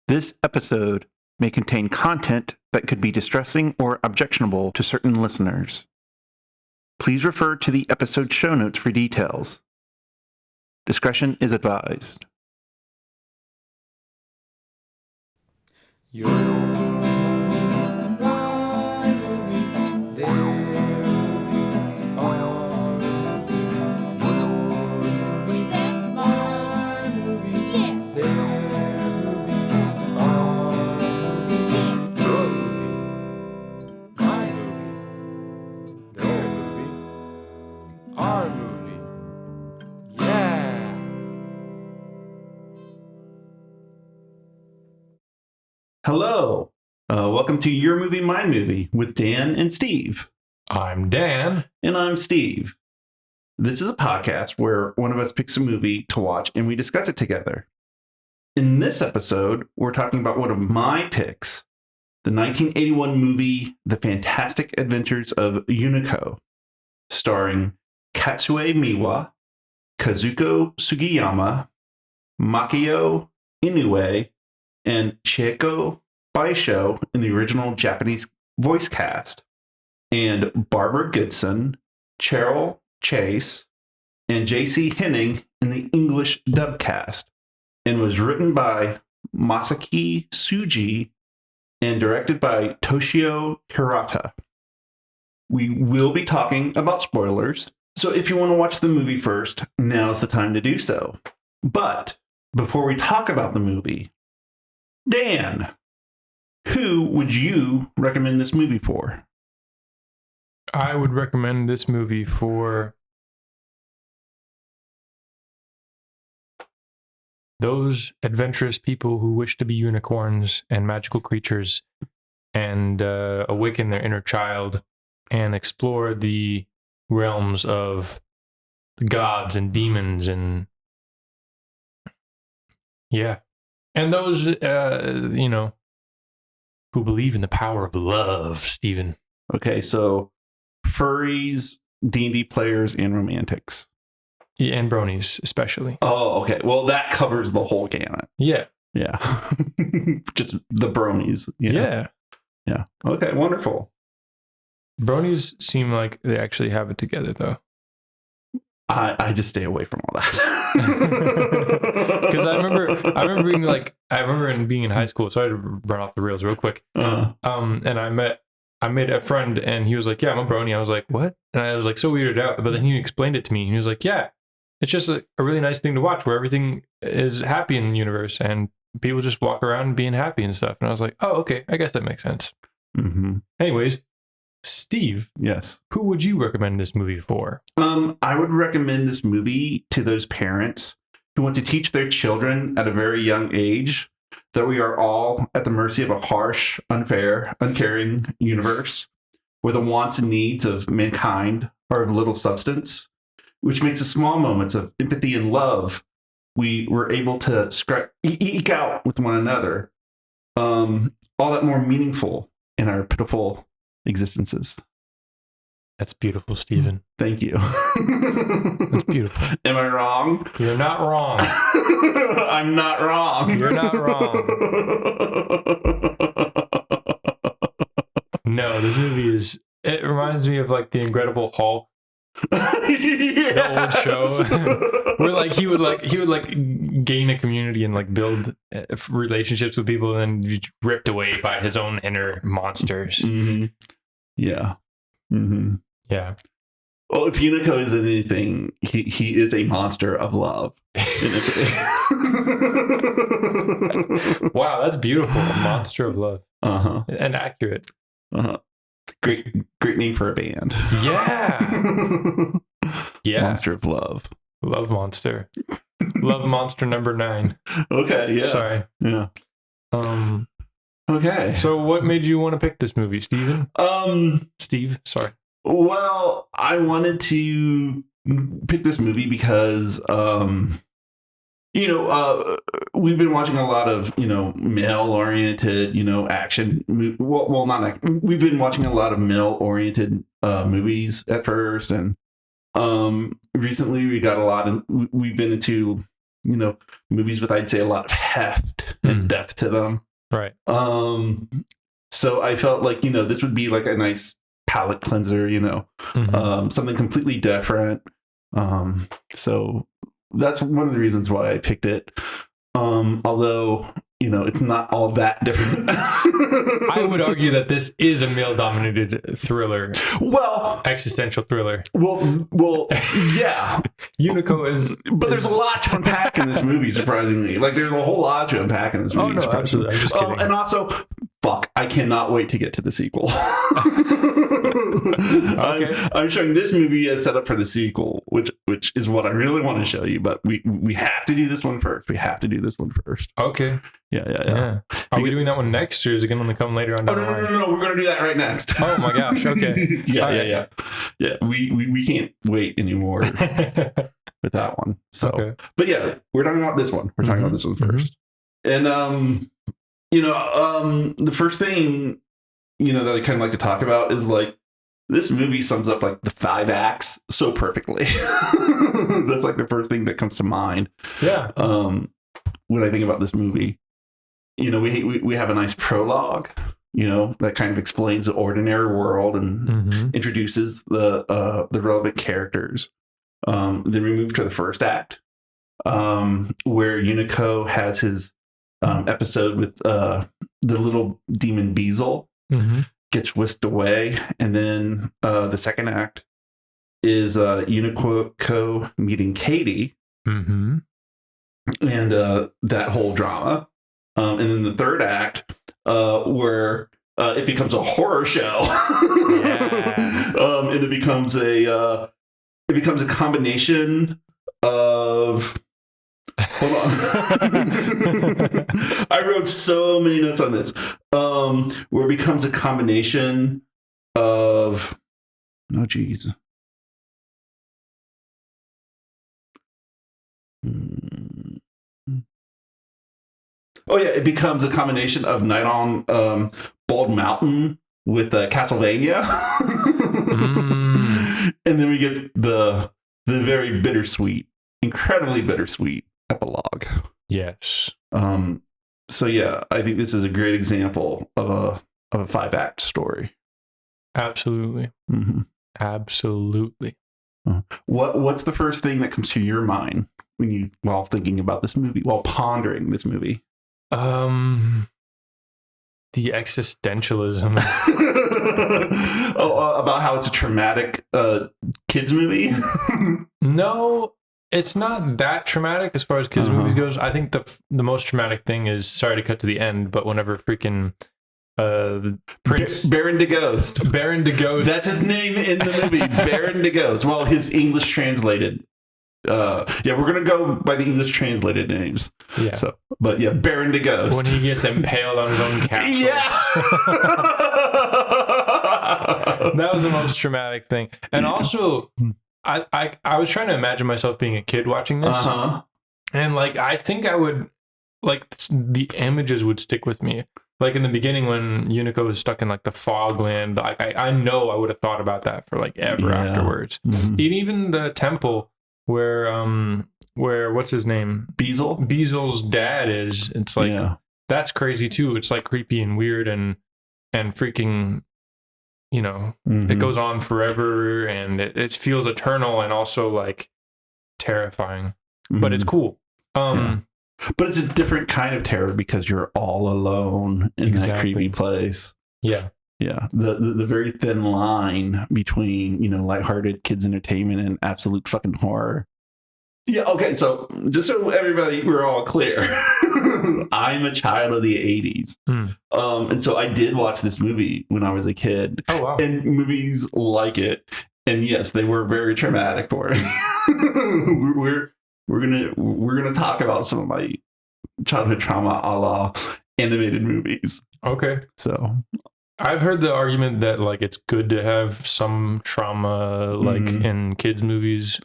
This episode may contain content that could be distressing or objectionable to certain listeners. Please refer to the episode show notes for details. Discretion is advised. Hello. Welcome to Your Movie, My Movie with Dan and Steve. I'm Dan. And I'm Steve. This is a podcast where one of us picks a movie to watch and we discuss it together. In this episode, we're talking about one of my picks, the 1981 movie, The Fantastic Adventures of Unico, starring Katsue Miwa, Kazuko Sugiyama, Makio Inoue, and Chieko Baisho in the original Japanese voice cast, and Barbara Goodson, Cheryl Chase, and J.C. Henning in the English dub cast, and was written by Masaki Tsuji and directed by Toshio Hirata. We will be talking about spoilers, so if you want to watch the movie first, now's the time to do so. But before we talk about the movie, Dan, who would you recommend this movie for? I would recommend this movie for those adventurous people who wish to be unicorns and magical creatures and awaken their inner child and explore the realms of the gods and demons and and those, who believe in the power of love, Stephen. Okay, so furries, D&D players, and romantics. Yeah, and bronies, especially. Oh, okay. Well, that covers the whole gamut. Yeah. Yeah. Just the bronies. Yeah. Yeah. Okay, wonderful. Bronies seem like they actually have it together, though. I just stay away from all that. Because I remember being in high school. Sorry to run off the rails real quick. And I made a friend, and he was like, "Yeah, I'm a brony." I was like, "What?" And I was like so weirded out. But then he explained it to me, and he was like, "Yeah, it's just a really nice thing to watch, where everything is happy in the universe, and people just walk around being happy and stuff." And I was like, "Oh, okay, I guess that makes sense." Mm-hmm. Anyways. Steve, yes. Who would you recommend this movie for? I would recommend this movie to those parents who want to teach their children at a very young age that we are all at the mercy of a harsh, unfair, uncaring universe where the wants and needs of mankind are of little substance, which makes the small moments of empathy and love we were able to eke out with one another all that more meaningful in our pitiful existences. That's beautiful, Stephen. Thank you. That's beautiful. Am I wrong? You're not wrong. I'm not wrong. You're not wrong. No, this movie it reminds me of like the Incredible Hulk. Yes. The old show where like he would gain a community and like build relationships with people and then be ripped away by his own inner monsters. Mm-hmm. Yeah. Mm-hmm. Yeah. Well, if Unico is anything, he is a monster of love. Wow, that's beautiful. A monster of love. Uh-huh. And accurate. Uh-huh. Great name for a band. Yeah. Yeah. Monster of Love. Love Monster. Love Monster number 9. Okay, yeah. Sorry. Yeah. Okay. So what made you want to pick this movie, Steven? Steve, sorry. Well, I wanted to pick this movie because we've been watching a lot of, male-oriented, action. Well, not action. We've been watching a lot of male-oriented movies at first, and recently we've been into movies with, I'd say, a lot of heft and depth to them. Right. So I felt like, this would be like a nice palate cleanser, something completely different. So that's one of the reasons why I picked it. Although, it's not all that different. I would argue that this is a male-dominated thriller. Well, existential thriller. Well, yeah. Unico is... But there's a lot to unpack in this movie, surprisingly. Like, there's a whole lot to unpack in this movie. Oh, no, absolutely. I'm just kidding. And also, I cannot wait to get to the sequel. Okay. I'm showing this movie as set up for the sequel, which is what I really want to show you. But we have to do this one first. We have to do this one first. Okay. Yeah. Are we doing that one next, or is it going to come later on? No. We're going to do that right next. Oh my gosh. Okay. Yeah. We can't wait anymore with that one. So, okay. But yeah, we're talking about this one. We're talking about this one first. And the first thing that I kind of like to talk about is like this movie sums up like the 5 acts so perfectly. That's like the first thing that comes to mind. Yeah. When I think about this movie, we have a nice prologue, that kind of explains the ordinary world and introduces the relevant characters. Then we move to the first act, where Unico has his episode with the little demon Beazle, gets whisked away, and then the second act is Unico meeting Katie, and that whole drama. And then the third act, where it becomes a horror show, and it becomes a combination of. Hold on. I wrote so many notes on this. Where it becomes a combination of. Oh, geez. Oh yeah, it becomes a combination of Night on Bald Mountain with Castlevania, and then we get the very incredibly bittersweet epilogue. Yes. So yeah, I think this is a great example of a 5-act story. Absolutely. Absolutely. What's the first thing that comes to your mind while thinking about this movie, while pondering this movie? The existentialism. About how it's a traumatic kids movie? No, it's not that traumatic as far as kids movies goes. I think the most traumatic thing is, sorry to cut to the end, but whenever freaking Prince Baron de Ghost. That's his name in the movie. Baron de Ghost. Well, his English translated. We're gonna go by the English translated names. Yeah. So, but yeah, Baron de Ghost. When he gets impaled on his own castle. Yeah. That was the most traumatic thing. And also, I was trying to imagine myself being a kid watching this, and like I think I would like the images would stick with me. Like in the beginning when Unico was stuck in like the fog land, like I know I would have thought about that for like ever afterwards. And even the temple where what's his name? Beazle's dad is. It's like that's crazy too. It's like creepy and weird and freaking, it goes on forever and it feels eternal and also like terrifying. But it's cool. But it's a different kind of terror because you're all alone in that creepy place. Yeah. Yeah. The very thin line between, lighthearted kids entertainment and absolute fucking horror. Yeah. Okay. So just so everybody, we're all clear, I'm a child of the 80s. And so I did watch this movie when I was a kid. Oh, wow. And movies like it. And yes, they were very traumatic for me. We're gonna talk about some of my childhood trauma a la animated movies. Okay. So I've heard the argument that like it's good to have some trauma like in kids movies,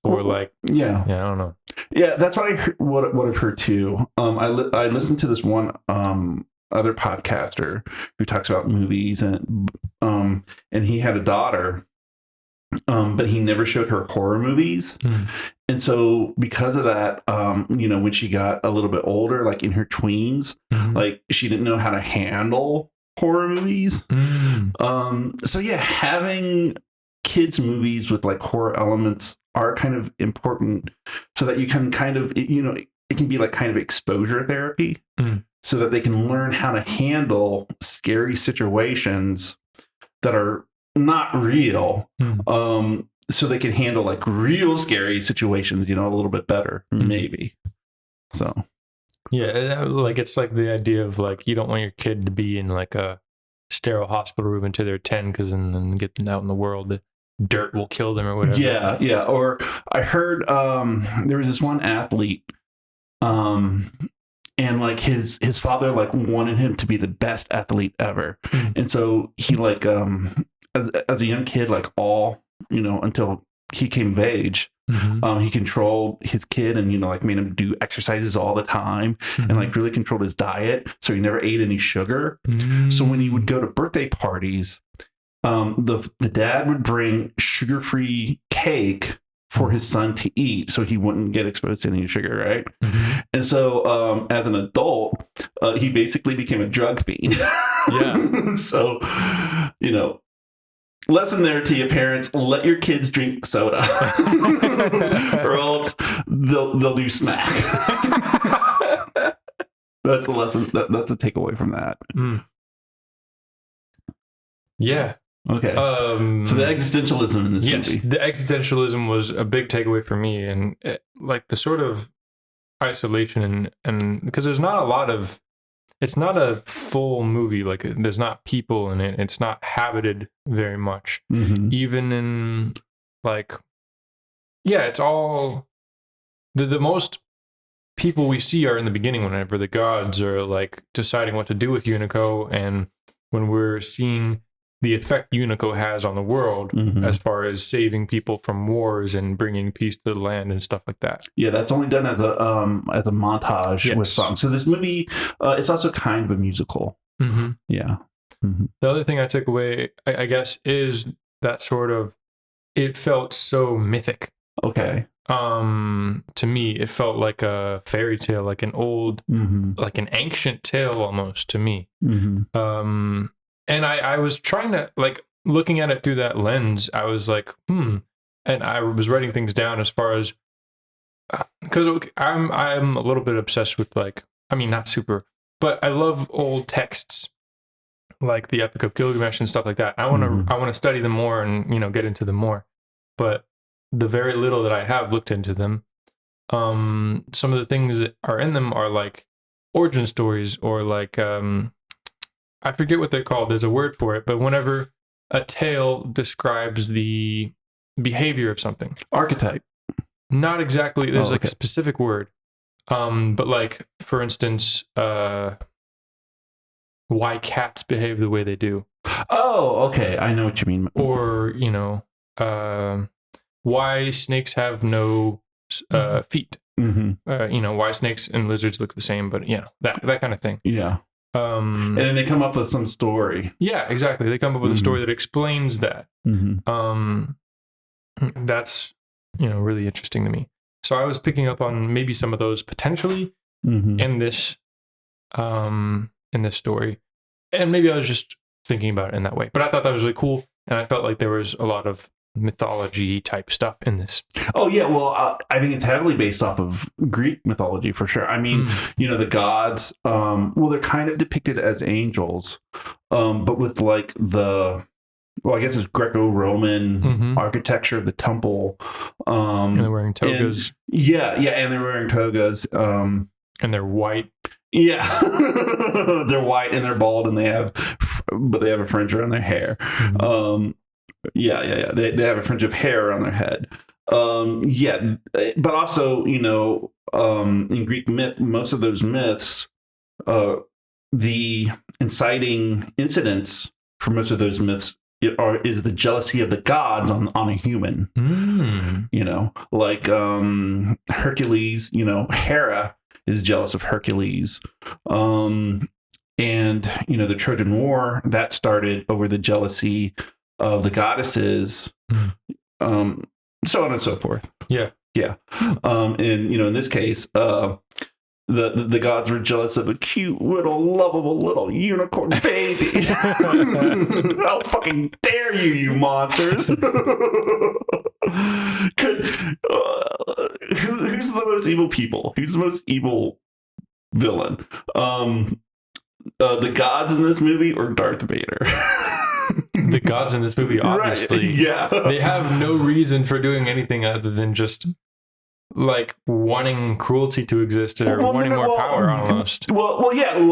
or I don't know. Yeah, that's what I heard, what I've heard too. I listened to this one other podcaster who talks about movies, and he had a daughter. but he never showed her horror movies. And so because of that, when she got a little bit older, like in her tweens, like she didn't know how to handle horror movies. So yeah, having kids movies with like horror elements are kind of important so that you can kind of, it can be like kind of exposure therapy so that they can learn how to handle scary situations that are not real. So they can handle like real scary situations, a little bit better, maybe. So. Yeah, like it's like the idea of like you don't want your kid to be in like a sterile hospital room until they're 10 because then get them out in the world, the dirt will kill them or whatever. Yeah. Or I heard there was this one athlete, and like his father like wanted him to be the best athlete ever, and so he like as a young kid like until he came of age. He controlled his kid and, like made him do exercises all the time and like really controlled his diet. So he never ate any sugar. So when he would go to birthday parties, the dad would bring sugar-free cake for his son to eat so he wouldn't get exposed to any sugar, right? And so as an adult, he basically became a drug fiend. Yeah. So, lesson there to your parents: let your kids drink soda, or else they'll do smack. That's the lesson. That's a takeaway from that. Yeah. Okay. So the existentialism in this movie. Yes, the existentialism was a big takeaway for me, and like the sort of isolation and because there's not a lot of. It's not a full movie. Like there's not people in it. It's not habited very much. Even in like, it's all the most people we see are in the beginning whenever the gods are like deciding what to do with Unico, and when we're seeing the effect Unico has on the world as far as saving people from wars and bringing peace to the land and stuff like that. Yeah, that's only done as a montage with songs. So this movie, it's also kind of a musical. Yeah. The other thing I took away, I guess, is that sort of it felt so mythic. Okay. To me, it felt like a fairy tale, like an old, like an ancient tale almost to me. And I was trying to, like, looking at it through that lens, I was like, and I was writing things down as far as, because I'm a little bit obsessed with, like, I mean, not super, but I love old texts, like the Epic of Gilgamesh and stuff like that. I want to study them more and, get into them more. But the very little that I have looked into them, some of the things that are in them are like origin stories or like, I forget what they're called. There's a word for it, but whenever a tale describes the behavior of something. Archetype. Not exactly. There's like a specific word. But like, for instance, why cats behave the way they do. Oh, okay. I know what you mean. Or, why snakes have no feet. Why snakes and lizards look the same, but that kind of thing. Yeah. And then they come up with some story. Yeah, exactly. They come up with a story that explains that. That's, really interesting to me. So I was picking up on maybe some of those potentially in this story. And maybe I was just thinking about it in that way. But I thought that was really cool. And I felt like there was a lot of mythology type stuff in this. Oh yeah, well I think it's heavily based off of Greek mythology for sure. I mean, the gods, they're kind of depicted as angels, but with like I guess it's Greco-Roman architecture of the temple. And they're wearing togas. And they're wearing togas. And they're white. Yeah, they're white and they're bald and they have a fringe around their hair. They have a fringe of hair on their head. But also, in Greek myth, most of those myths, the inciting incidents for most of those myths is the jealousy of the gods on a human. Like Hercules. Hera is jealous of Hercules. And the Trojan War that started over the jealousy of the goddesses so on and so forth. Yeah. Yeah. And, in this case, the gods were jealous of a cute little lovable little unicorn baby. How fucking dare you monsters. Who's the most evil people? Who's the most evil villain? The gods in this movie or Darth Vader? The gods in this movie, obviously. Right. Yeah. They have no reason for doing anything other than just like wanting cruelty to exist or wanting more power almost. They want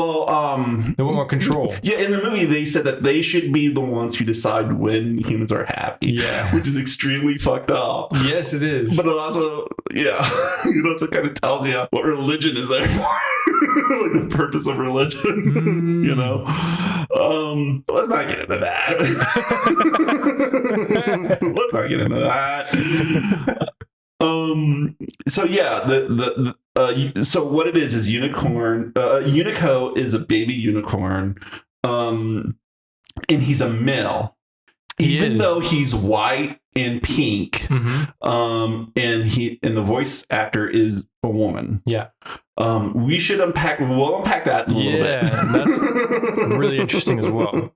more control. Yeah, in the movie they said that they should be the ones who decide when humans are happy. Yeah. Which is extremely fucked up. Yes, it is. But it also, it also kind of tells you what religion is there for. Like the purpose of religion. Let's not get into that. Let's not get into that. So yeah, so what it is unicorn. Unico is a baby unicorn, and he's a male, even though he's white and pink. And the voice actor is a woman. Yeah. We'll unpack that in a little bit. That's really interesting as well.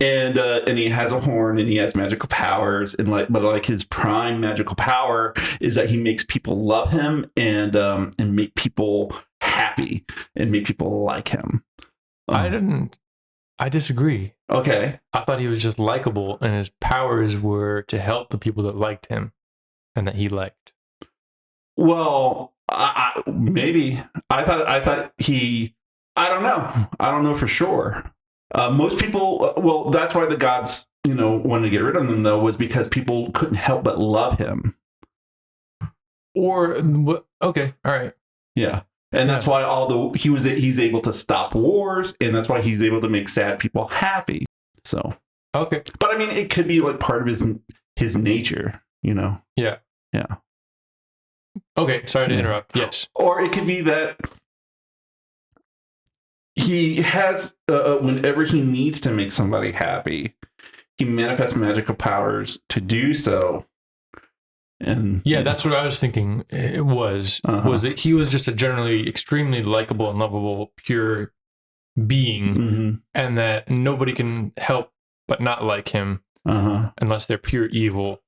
And he has a horn and he has magical powers, but his prime magical power is that he makes people love him and make people happy and make people like him. I disagree. Okay. I thought he was just likable and his powers were to help the people that liked him and that he liked. Well, maybe I thought he. I don't know. I don't know for sure. Most people. Well, that's why the gods, wanted to get rid of them, though, was because people couldn't help but love him. Okay, all right. Yeah, and that's why he's able to stop wars, and that's why he's able to make sad people happy. So okay, but I mean, it could be like part of his nature, Yeah. Yeah. Okay, sorry to interrupt. Yes. Or it could be that he has, whenever he needs to make somebody happy, he manifests magical powers to do so. And that's what I was thinking. It was that he was just a generally extremely likable and lovable, pure being, and that nobody can help but not like him unless they're pure evil.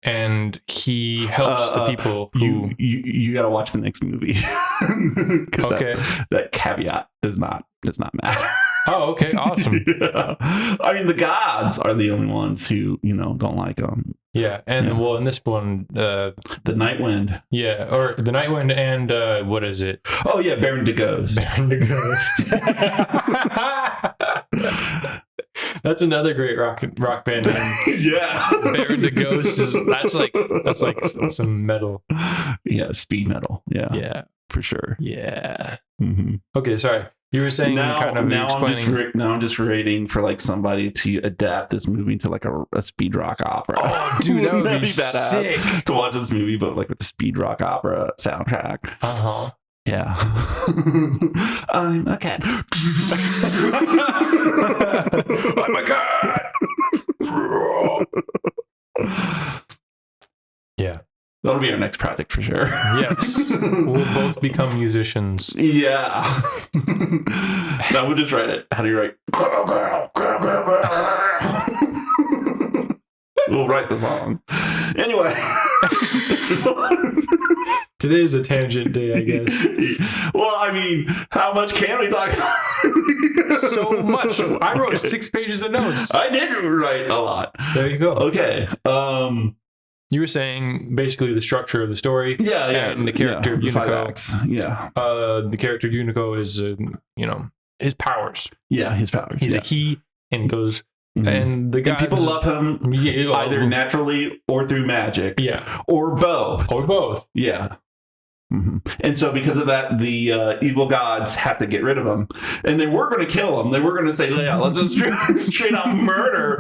And he helps the people who you got to watch the next movie. Okay, that caveat does not matter. Oh, okay, awesome. Yeah. I mean, the gods are the only ones who don't like him. Yeah, and well, in this one, the Night Wind. Yeah, or the Night Wind, and what is it? Oh yeah, Baron the Ghost. Baron the Ghost. That's another great rock band name. Yeah, Baron the Ghost that's like some metal. Yeah, speed metal. Yeah, for sure. Yeah. Okay, sorry. You were saying I'm just waiting for like somebody to adapt this movie into like a speed rock opera. Oh, dude, that would be badass sick to watch this movie, but like with the speed rock opera soundtrack. Yeah. I'm a cat. I'm a cat. Yeah. That'll be our next project for sure. Yes. We'll both become musicians. Yeah. No, we'll just write it. How do you write? We'll write the song. Anyway. Today is a tangent day, I guess. Well, I mean, how much can we talk about? So much. I wrote 6 pages of notes. I did write a lot. There you go. Okay. You were saying basically the structure of the story. Yeah. And the character of Unico. Yeah. The character of Unico is, his powers. Yeah, his powers. He's a he, and he goes... And the guys, people love him either naturally or through magic. Yeah. Or both. Yeah. And so because of that, the evil gods have to get rid of him. And they were going to kill him. They were going to say, yeah, let's just straight out murder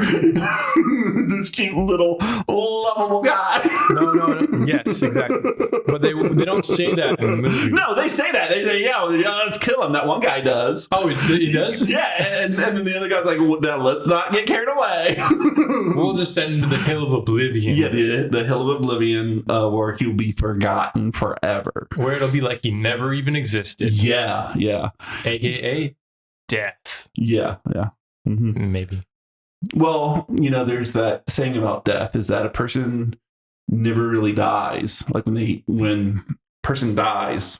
this cute little lovable guy. No. Yes, exactly. But they don't say that in the movie. No, they say that. They say, yeah, let's kill him. That one guy does. Oh, he does? Yeah. And then the other guy's like, well, now let's not get carried away. We'll just send him to the Hill of Oblivion. Yeah, the Hill of Oblivion, where he'll be forgotten forever. Where it'll be like he never even existed. Yeah. AKA death. Yeah. Maybe. Well, there's that saying about death is that a person never really dies. Like when a person dies,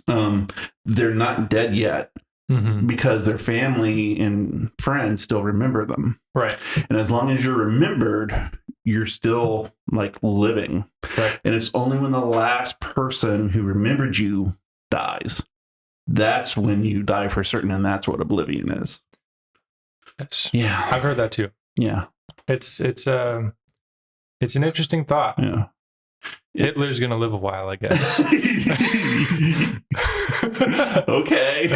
they're not dead yet because their family and friends still remember them. Right. And as long as you're remembered, you're still like living. Right. And it's only when the last person who remembered you dies, that's when you die for certain. And that's what oblivion is. Yes. Yeah. I've heard that too. Yeah. It's an interesting thought. Yeah. Hitler's going to live a while, I guess. Okay.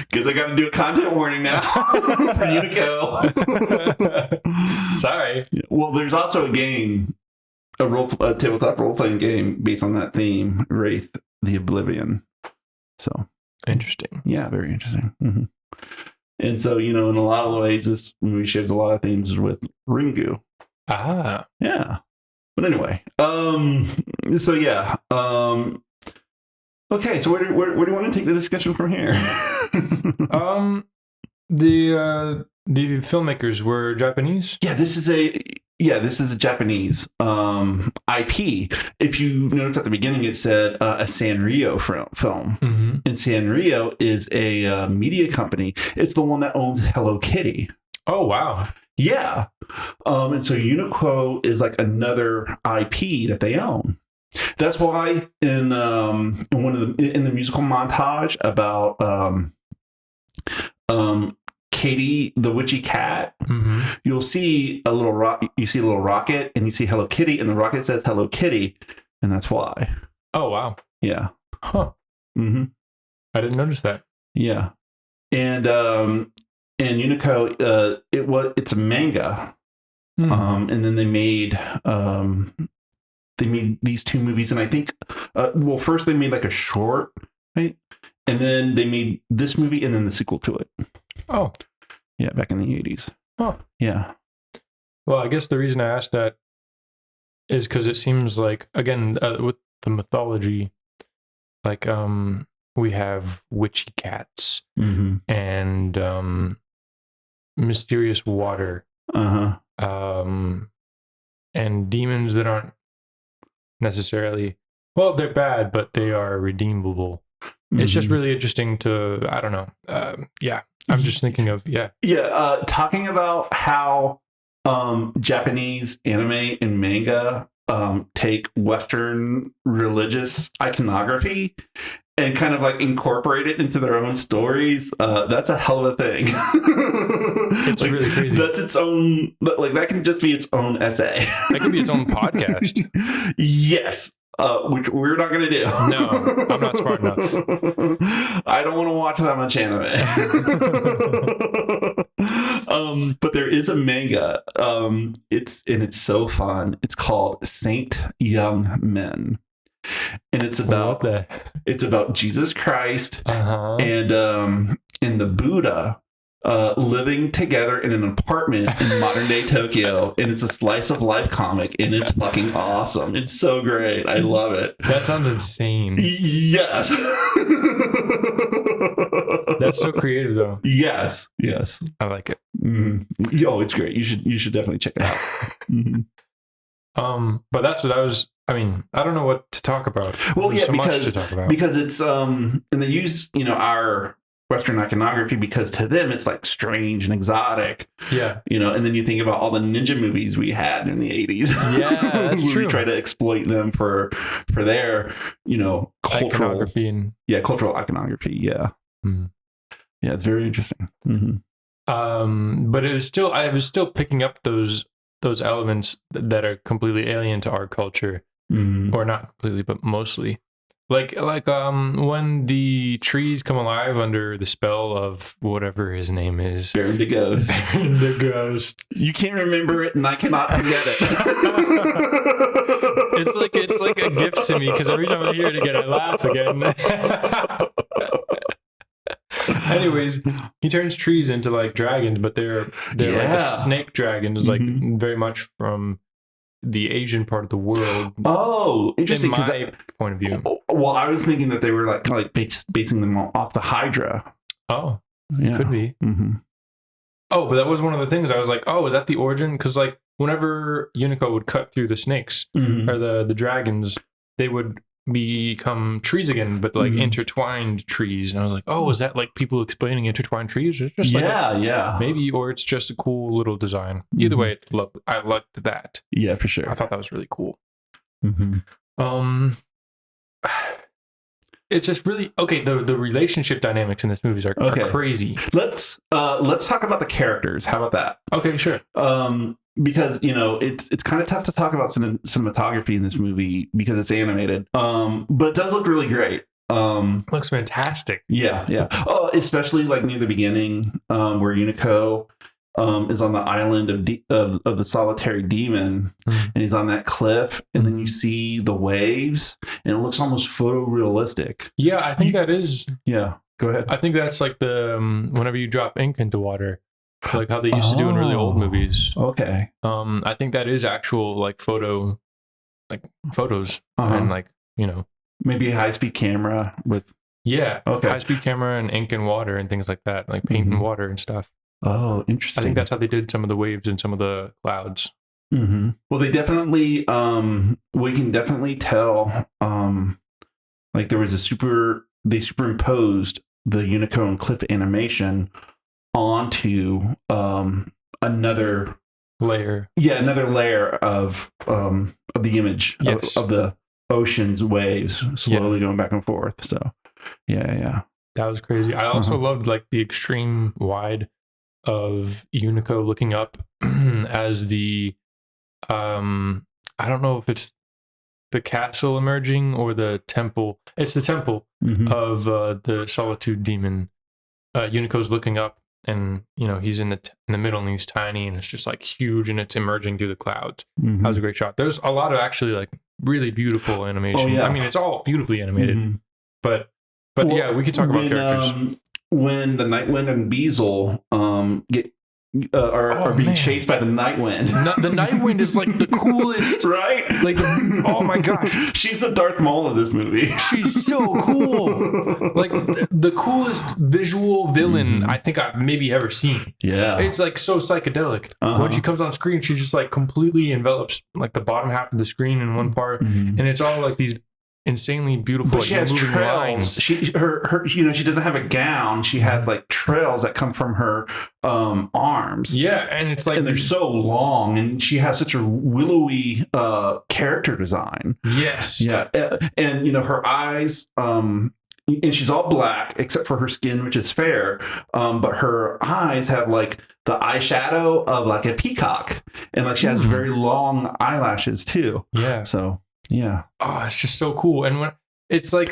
Because I got to do a content warning now for Unico. Sorry. Well, there's also a game, a tabletop role-playing game based on that theme, Wraith the Oblivion. So interesting. Yeah, very interesting. And so, in a lot of ways, this movie shares a lot of themes with Ringu. Ah. Yeah. But anyway, so yeah. Okay, so where do you want to take the discussion from here? The filmmakers were Japanese. Yeah, this is a Japanese IP. If you notice at the beginning, it said a Sanrio film. And Sanrio is a media company. It's the one that owns Hello Kitty. Oh, wow. Yeah. And so Unico is like another IP that they own. That's why in the musical montage about Katie the Witchy Cat, you'll see a little rocket and you see Hello Kitty and the rocket says Hello Kitty, and that's why. Oh, wow. Yeah. Huh. I didn't notice that. Yeah. And Unico, it's a manga. And then they made these two movies, and I think first they made like a short, right? And then they made this movie and then the sequel to it. Oh. Yeah, back in the 80s. Oh. Yeah. Well, I guess the reason I asked that is because it seems like, again, with the mythology, like we have witchy cats and mysterious water, and demons that aren't necessarily, well, they're bad, but they are redeemable. It's just really interesting to, I don't know. I'm just thinking of, talking about how Japanese anime and manga take Western religious iconography and kind of like incorporate it into their own stories. That's a hell of a thing. It's like, really crazy. That's its own, like that can just be its own essay. That could be its own podcast. Yes. Which we're not going to do. No, I'm not smart enough. I don't want to watch that much anime. But there is a manga. It's so fun. It's called Saint Young Men. And it's about Jesus Christ and the Buddha living together in an apartment in modern day Tokyo, and it's a slice of life comic, and it's fucking awesome. It's so great. I love it. That sounds insane. Yes. That's so creative, though. Yes. I like it. Oh, it's great. You should definitely check it out. But that's what I don't know what to talk about. Well, There's yeah, so much to talk about. because it's and they use our Western iconography because to them it's like strange and exotic. Yeah. And then you think about all the ninja movies we had in the 80s. Yeah, that's true. We try to exploit them for their, cultural iconography and cultural iconography. Yeah. Yeah, it's very interesting. But it was I was still picking up those elements that are completely alien to our culture, or not completely, but mostly. Like when the trees come alive under the spell of whatever his name is. Baron the Ghost. Baron the Ghost. You can't remember it, and I cannot forget it. It's like a gift to me because every time I hear it again, I laugh again. Anyways, he turns trees into like dragons, but they're like a snake dragon, is like very much from the Asian part of the world. Oh, interesting. In my point of view. Well, I was thinking that they were like basing them off the Hydra. Oh, could be. Mm-hmm. Oh, but that was one of the things I was like, oh, is that the origin? Because like whenever Unico would cut through the snakes or the dragons, they would become trees again, but like intertwined trees. And I was like, oh, is that like people explaining intertwined trees? Or just maybe, or it's just a cool little design. Either way, I liked that. Yeah, for sure. I thought that was really cool. Mm-hmm. It's just really okay. The relationship dynamics in this movie are crazy. Let's talk about the characters. How about that? Okay, sure. Because it's kind of tough to talk about cinematography in this movie because it's animated. But it does look really great. Looks fantastic. Yeah. Especially like near the beginning, where Unico is on the island of the solitary demon, and he's on that cliff, and then you see the waves, and it looks almost photorealistic. Yeah, I think that is. Yeah, go ahead. I think that's like the whenever you drop ink into water, like how they used to do in really old movies. Okay. I think that is actual like photos, and like maybe a high-speed camera with. Yeah. Okay. High-speed camera and ink and water and things like that, like paint and water and stuff. Oh, interesting. I think that's how they did some of the waves and some of the clouds. Mm-hmm. Well, they definitely, we can definitely tell, like there was they superimposed the Unico and cliff animation onto another layer. Yeah, another layer of the image of the ocean's waves slowly going back and forth. So, yeah. That was crazy. I also loved like the extreme wide of Unico looking up as the I don't know if it's the castle emerging or the temple. It's the temple of the Solitude demon. Unico's looking up, and he's in the middle, and he's tiny, and it's just like huge, and it's emerging through the clouds. That was a great shot. There's a lot of actually like really beautiful animation. Oh, yeah. I mean, it's all beautifully animated, but yeah, we could talk about characters. When the Nightwind and Beazle are being chased by the Nightwind. The Nightwind is like the coolest, right? Like, oh my gosh, she's the Darth Maul of this movie. She's so cool. Like the coolest visual villain I think I've maybe ever seen. Yeah, it's like so psychedelic. When she comes on screen, she just like completely envelops like the bottom half of the screen in one part, and it's all like these insanely beautiful. But she has trails. She doesn't have a gown. She has like trails that come from her arms. Yeah, and it's like, and they're so long, and she has such a willowy character design. Yes. Yeah, and her eyes. And she's all black except for her skin, which is fair. But her eyes have like the eyeshadow of like a peacock, and like she has very long eyelashes too. Yeah. So. Yeah. Oh, it's just so cool. And when it's like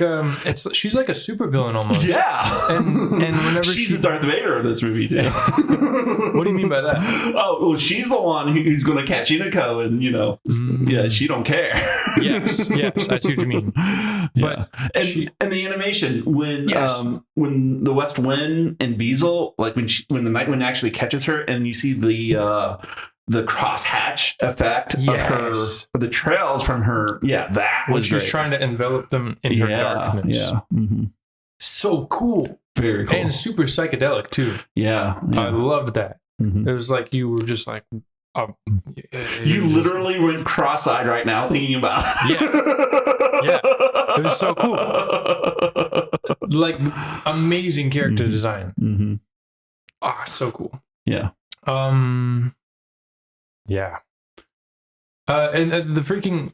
she's like a supervillain almost. Yeah. And whenever she's the Darth Vader of this movie too. What do you mean by that? Oh, well, she's the one who's going to catch Unico, and yeah, she don't care. yes, I see what you mean. But and the animation when the West Wind and Beazle, like when the Night Wind actually catches her, and you see the crosshatch effect of the trails from her. Yeah, that was she's trying to envelop them in her darkness. Yeah. So cool. Very cool. And super psychedelic too. Yeah. I loved that. It was like you were just like... you literally went cross-eyed right now thinking about it. Yeah. It was so cool. Like, amazing character design. So cool. Yeah. Yeah. And the freaking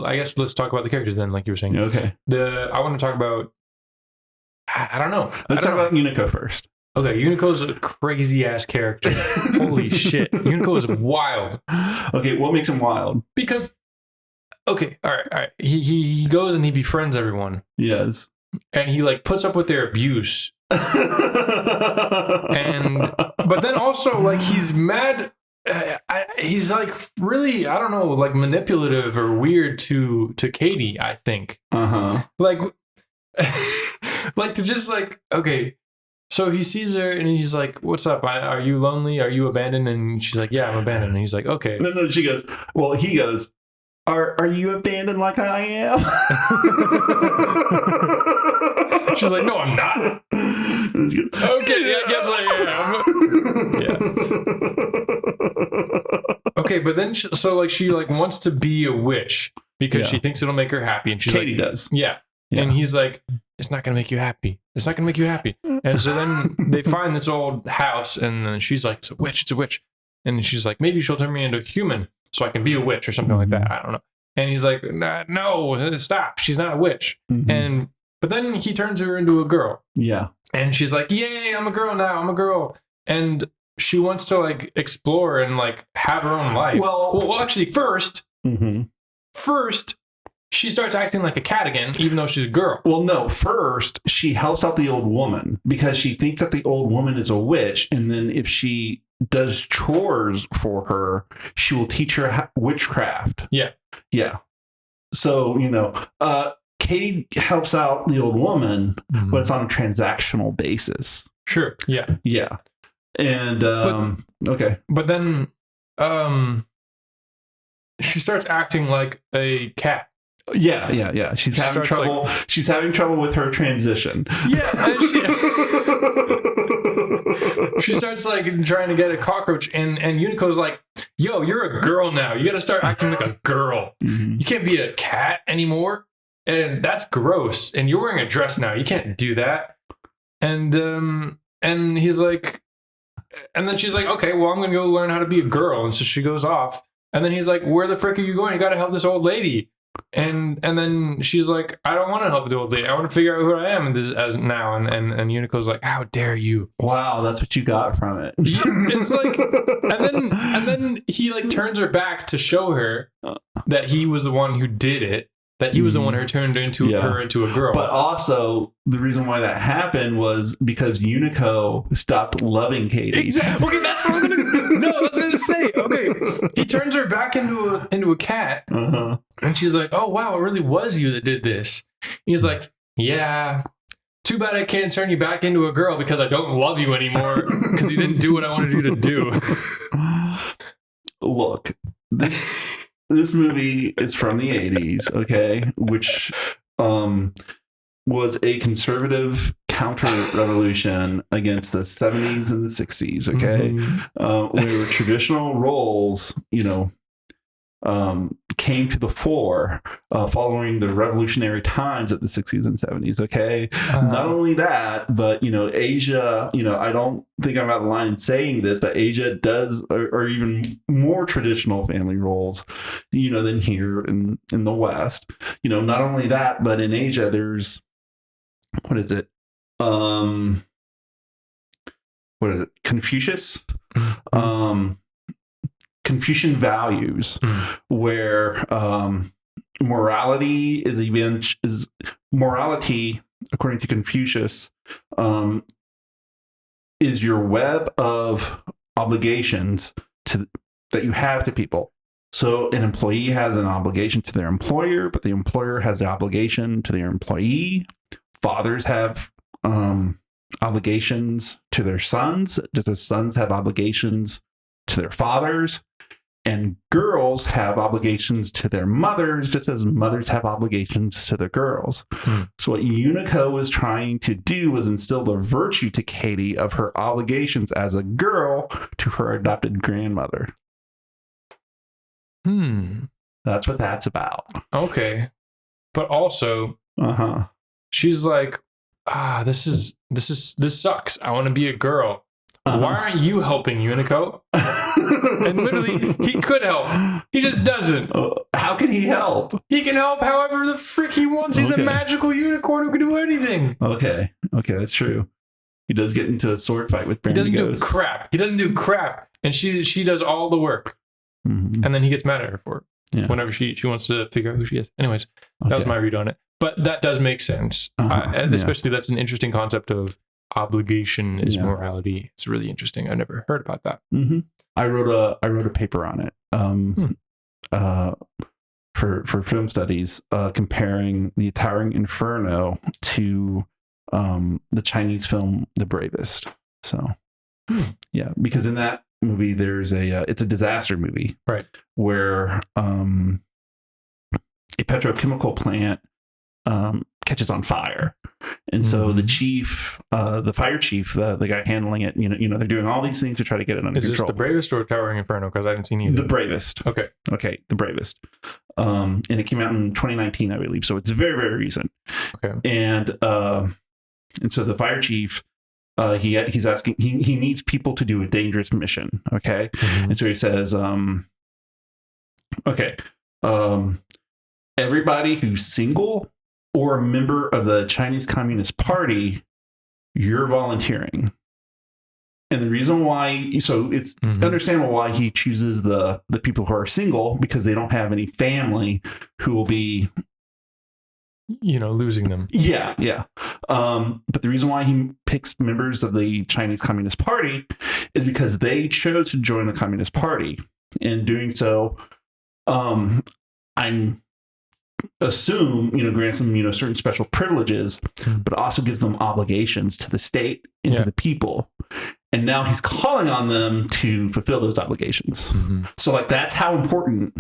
I guess let's talk about the characters then, like you were saying. Okay. I want to talk about. I don't know. Let's talk about Unico first. Okay, Unico's a crazy ass character. Holy shit, Unico is wild. Okay, what makes him wild? Because okay, all right. He goes and he befriends everyone. Yes. And he like puts up with their abuse. But then also like he's mad. He's like really, I don't know, like manipulative or weird to Katie, I think. Like like to just like, okay, so he sees her and he's like, what's up? Are you lonely? Are you abandoned? And she's like, yeah, I'm abandoned. And he's like, okay. No, he goes, are you abandoned like I am? She's like, no, I'm not. Okay, yeah, I guess I am. Yeah. Okay, but then she wants to be a witch because she thinks it'll make her happy, and she's Katie does. Yeah. And he's like, it's not gonna make you happy. It's not gonna make you happy. And so then they find this old house, and then she's like, it's a witch. It's a witch. And she's like, maybe she'll turn me into a human so I can be a witch or something like that. I don't know. And he's like, nah, no, stop. She's not a witch. But then he turns her into a girl. Yeah. And she's like, yay, I'm a girl now. I'm a girl. And she wants to like explore and like have her own life. Well actually, first, she starts acting like a cat again, even though she's a girl. Well, no, first, she helps out the old woman because she thinks that the old woman is a witch. And then if she does chores for her, she will teach her witchcraft. Yeah. Yeah. So, Katie helps out the old woman, but it's on a transactional basis. Sure. Yeah. Yeah. And, okay. But then, she starts acting like a cat. Yeah. She's having trouble. She's having trouble with her transition. Yeah. She starts like trying to get a cockroach, and Unico's like, "Yo, you're a girl now. You got to start acting like a girl. You can't be a cat anymore, and that's gross. And you're wearing a dress now. You can't do that." And he's like, and then she's like, "Okay, well, I'm gonna go learn how to be a girl." And so she goes off, and then he's like, "Where the frick are you going? You got to help this old lady." And then she's like, I don't want to help the old lady. I want to figure out who I am as now. And Unico's like, how dare you? Wow, that's what you got from it. It's like, and then he like turns her back to show her that he was the one who did it. That he was the one who turned her into a girl. But also, the reason why that happened was because Unico stopped loving Katie. Exactly. Okay, that's what I'm gonna. No, that's what I was gonna say. Okay, he turns her back into a cat, and she's like, "Oh wow, it really was you that did this." He's like, "Yeah, too bad I can't turn you back into a girl because I don't love you anymore because you didn't do what I wanted you to do." Look, this movie is from the 80s, okay, which was a conservative counter-revolution against the 70s and the 60s, okay, where traditional roles, came to the fore following the revolutionary times of the 60s and 70s, okay? Not only that, but, Asia, I don't think I'm out of line in saying this, but Asia does, or even more traditional family roles, than here in the West. Not only that, but in Asia, there's, Confucius? Confucian values, where morality is morality, according to Confucius, is your web of obligations that you have to people. So an employee has an obligation to their employer, but the employer has an obligation to their employee. Fathers have obligations to their sons, just as sons have obligations to their fathers. And girls have obligations to their mothers, just as mothers have obligations to their girls. So what Unico was trying to do was instill the virtue to Katie of her obligations as a girl to her adopted grandmother. That's what that's about. Okay. But also, she's like, this sucks. I want to be a girl. Why aren't you helping, Unico? And literally, he could help. He just doesn't. How can he help? He can help however the frick he wants. He's a magical unicorn who can do anything. Okay, that's true. He does get into a sword fight with Brandy. He doesn't do crap. And she does all the work. And then he gets mad at her for it. Yeah. whenever she wants to figure out who she is. Anyways, that was Okay. my read on it. But that does make sense. Especially that's an interesting concept of obligation is morality. It's really interesting. I've never heard about that. Mm-hmm. I wrote a paper on it for film studies, comparing the Towering Inferno to the Chinese film The Bravest. So yeah, because in that movie there's it's a disaster movie, right, where a petrochemical plant catches on fire, and so the chief, the fire chief, the guy handling it, they're doing all these things to try to get it under control. Is this The Bravest or Towering Inferno? Because I haven't seen either. The Bravest. Okay, The Bravest. And it came out in 2019, I believe. So it's very, very recent. Okay. And so the fire chief, he's asking, he needs people to do a dangerous mission. Okay. Mm-hmm. And so he says, everybody who's single or a member of the Chinese Communist Party, you're volunteering. And the reason why, so it's understandable why he chooses the people who are single, because they don't have any family who will be, losing them. Yeah. But the reason why he picks members of the Chinese Communist Party is because they chose to join the Communist Party. In doing so, I'm assume, grants them, certain special privileges, but also gives them obligations to the state and to the people. And now he's calling on them to fulfill those obligations. Mm-hmm. So that's how important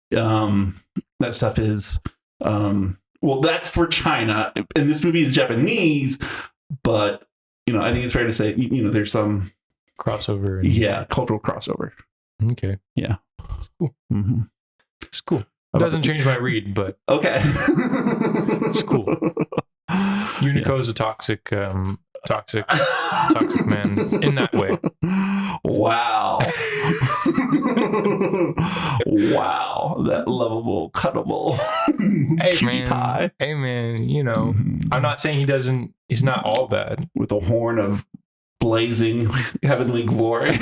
that stuff is. Well, that's for China. And this movie is Japanese, but, I think it's fair to say, there's some crossover. Cultural crossover. Okay. Yeah. It's cool. Mm-hmm. It's cool. It doesn't change my read, but okay. It's cool. Unico is a toxic man in that way. Wow. Wow. That lovable, cuttable cutie pie. Hey man, I'm not saying he's not all bad. With a horn of blazing heavenly glory.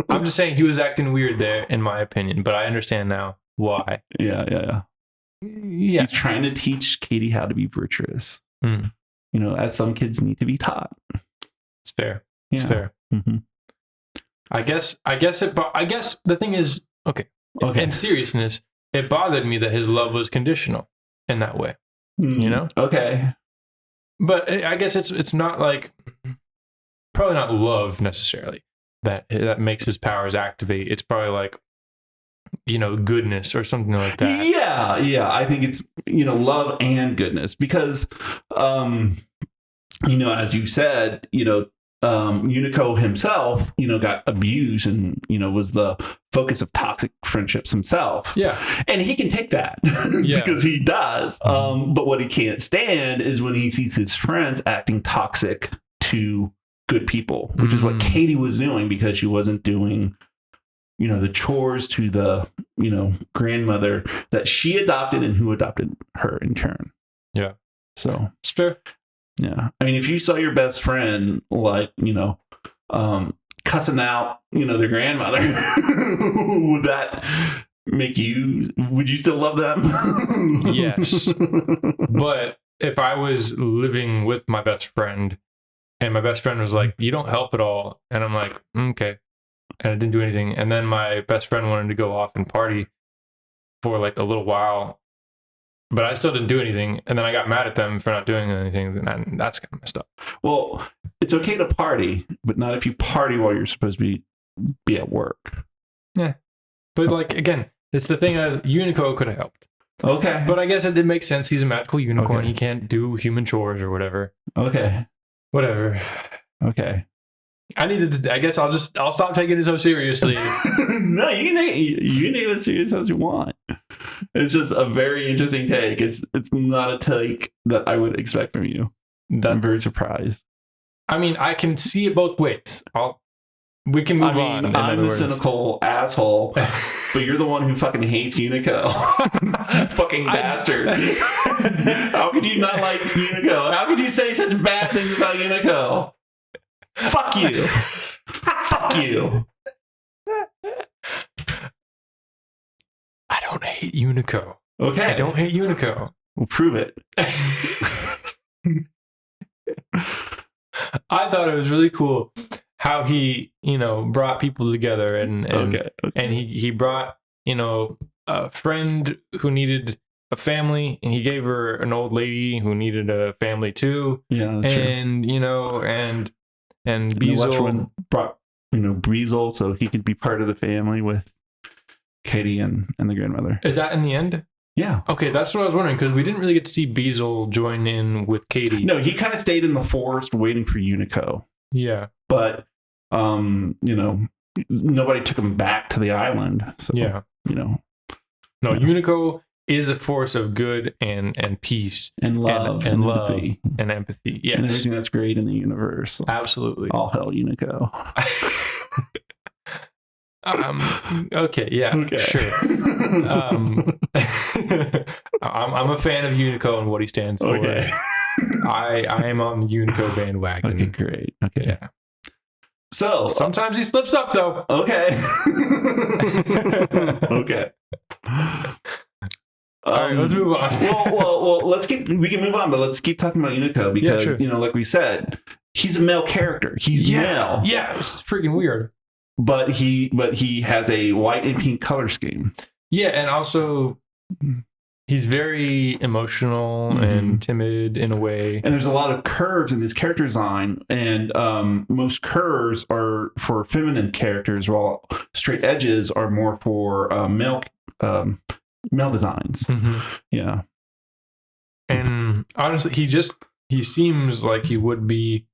I'm just saying he was acting weird there, in my opinion, but I understand now why. Yeah. He's trying to teach Katie how to be virtuous. As some kids need to be taught. It's fair. It's fair. Mm-hmm. I guess the thing is, okay. In seriousness, it bothered me that his love was conditional in that way. Okay. But I guess it's not probably not love necessarily that makes his powers activate. It's probably goodness or something like that. Yeah. I think it's, love and goodness because, as you said, Unico himself, got abused and, was the focus of toxic friendships himself. Yeah. And he can take that because he does. But what he can't stand is when he sees his friends acting toxic to good people, which is what Katie was doing because she wasn't doing, the chores to the, grandmother that she adopted and who adopted her in turn. Yeah. So it's fair. Yeah. I mean, if you saw your best friend, cussing out, their grandmother, would that would you still love them? Yes. But if I was living with my best friend and my best friend was like, you don't help at all. And I'm like, okay. And I didn't do anything. And then my best friend wanted to go off and party for a little while, but I still didn't do anything. And then I got mad at them for not doing anything. And that's kind of messed up. Well, it's okay to party, but not if you party while you're supposed to be at work. Yeah. But again, it's the thing Unico could have helped. Okay. But I guess it did make sense. He's a magical unicorn. Okay. He can't do human chores or whatever. Okay. Whatever. Okay. I guess I'll stop taking it so seriously. No, you can take it as serious as you want. It's just a very interesting take. It's not a take that I would expect from you. I'm very surprised. I mean, I can see it both ways. We can move on. I'm the cynical asshole, but you're the one who fucking hates Unico. Fucking bastard. How could you not like Unico? How could you say such bad things about Unico? Fuck you. Fuck you. don't hate Unico. Okay. I don't hate Unico. We'll prove it. I thought it was really cool how he, brought people together and he brought, a friend who needed a family, and he gave her an old lady who needed a family too. Yeah, that's and true. And Beazle brought Breezel so he could be part of the family with Katie and the grandmother. Is that in the end? Yeah. Okay, that's what I was wondering, because we didn't really get to see Beazle join in with Katie. No, he kind of stayed in the forest waiting for Unico. Yeah. But, nobody took him back to the island. So, yeah. No, Unico is a force of good and peace. And love. And love. Empathy. And empathy. Yes. And everything that's great in the universe. Absolutely. All hell Unico. Okay, yeah, okay. Sure. I'm a fan of Unico and what he stands for. Okay. I am on the Unico bandwagon. Okay, great. Okay. Yeah. So sometimes he slips up though. Okay. Okay. All right, let's move on. well, we can move on, but let's keep talking about Unico because, sure. Like we said, he's a male character. He's male. Yeah, it's freaking weird. But he has a white and pink color scheme. Yeah, and also he's very emotional and timid in a way. And there's a lot of curves in his character design, and most curves are for feminine characters, while straight edges are more for male designs. Mm-hmm. Yeah. And honestly, he seems like he would be.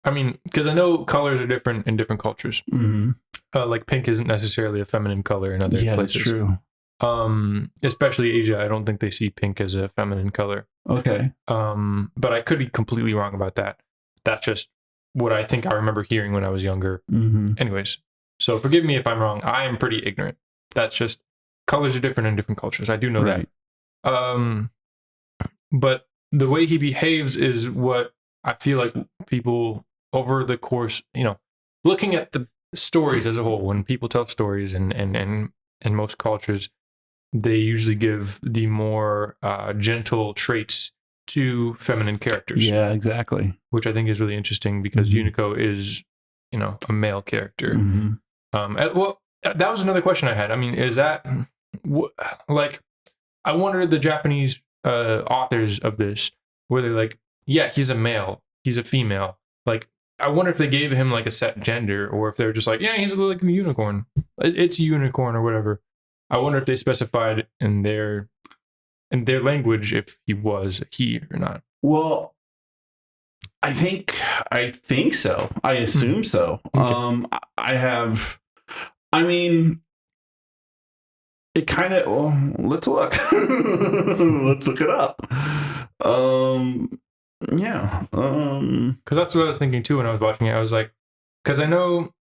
I mean, because I know colors are different in different cultures. Mm-hmm. Like pink isn't necessarily a feminine color in other places. That's true. Especially Asia, I don't think they see pink as a feminine color. Okay. But I could be completely wrong about that. That's just what I think I remember hearing when I was younger. Mm-hmm. Anyways, so forgive me if I'm wrong. I am pretty ignorant. That's just colors are different in different cultures. I do know that. But the way he behaves is what I feel like people over the course, looking at the stories as a whole, when people tell stories and most cultures, they usually give the more gentle traits to feminine characters. Yeah, exactly. Which I think is really interesting because Unico is, a male character. Mm-hmm. Well, that was another question I had. I mean, is that I wonder the Japanese authors of this, were they like, yeah, he's a male, he's a female. Like, I wonder if they gave him like a set gender, or if they were just like, yeah, he's like a unicorn. It's a unicorn or whatever. I wonder if they specified in their language if he was a he or not. Well, I think so. I assume so. Okay. It kind of. Well, let's look. Let's look it up. Yeah. Because that's what I was thinking too when I was watching it. I was like, because I know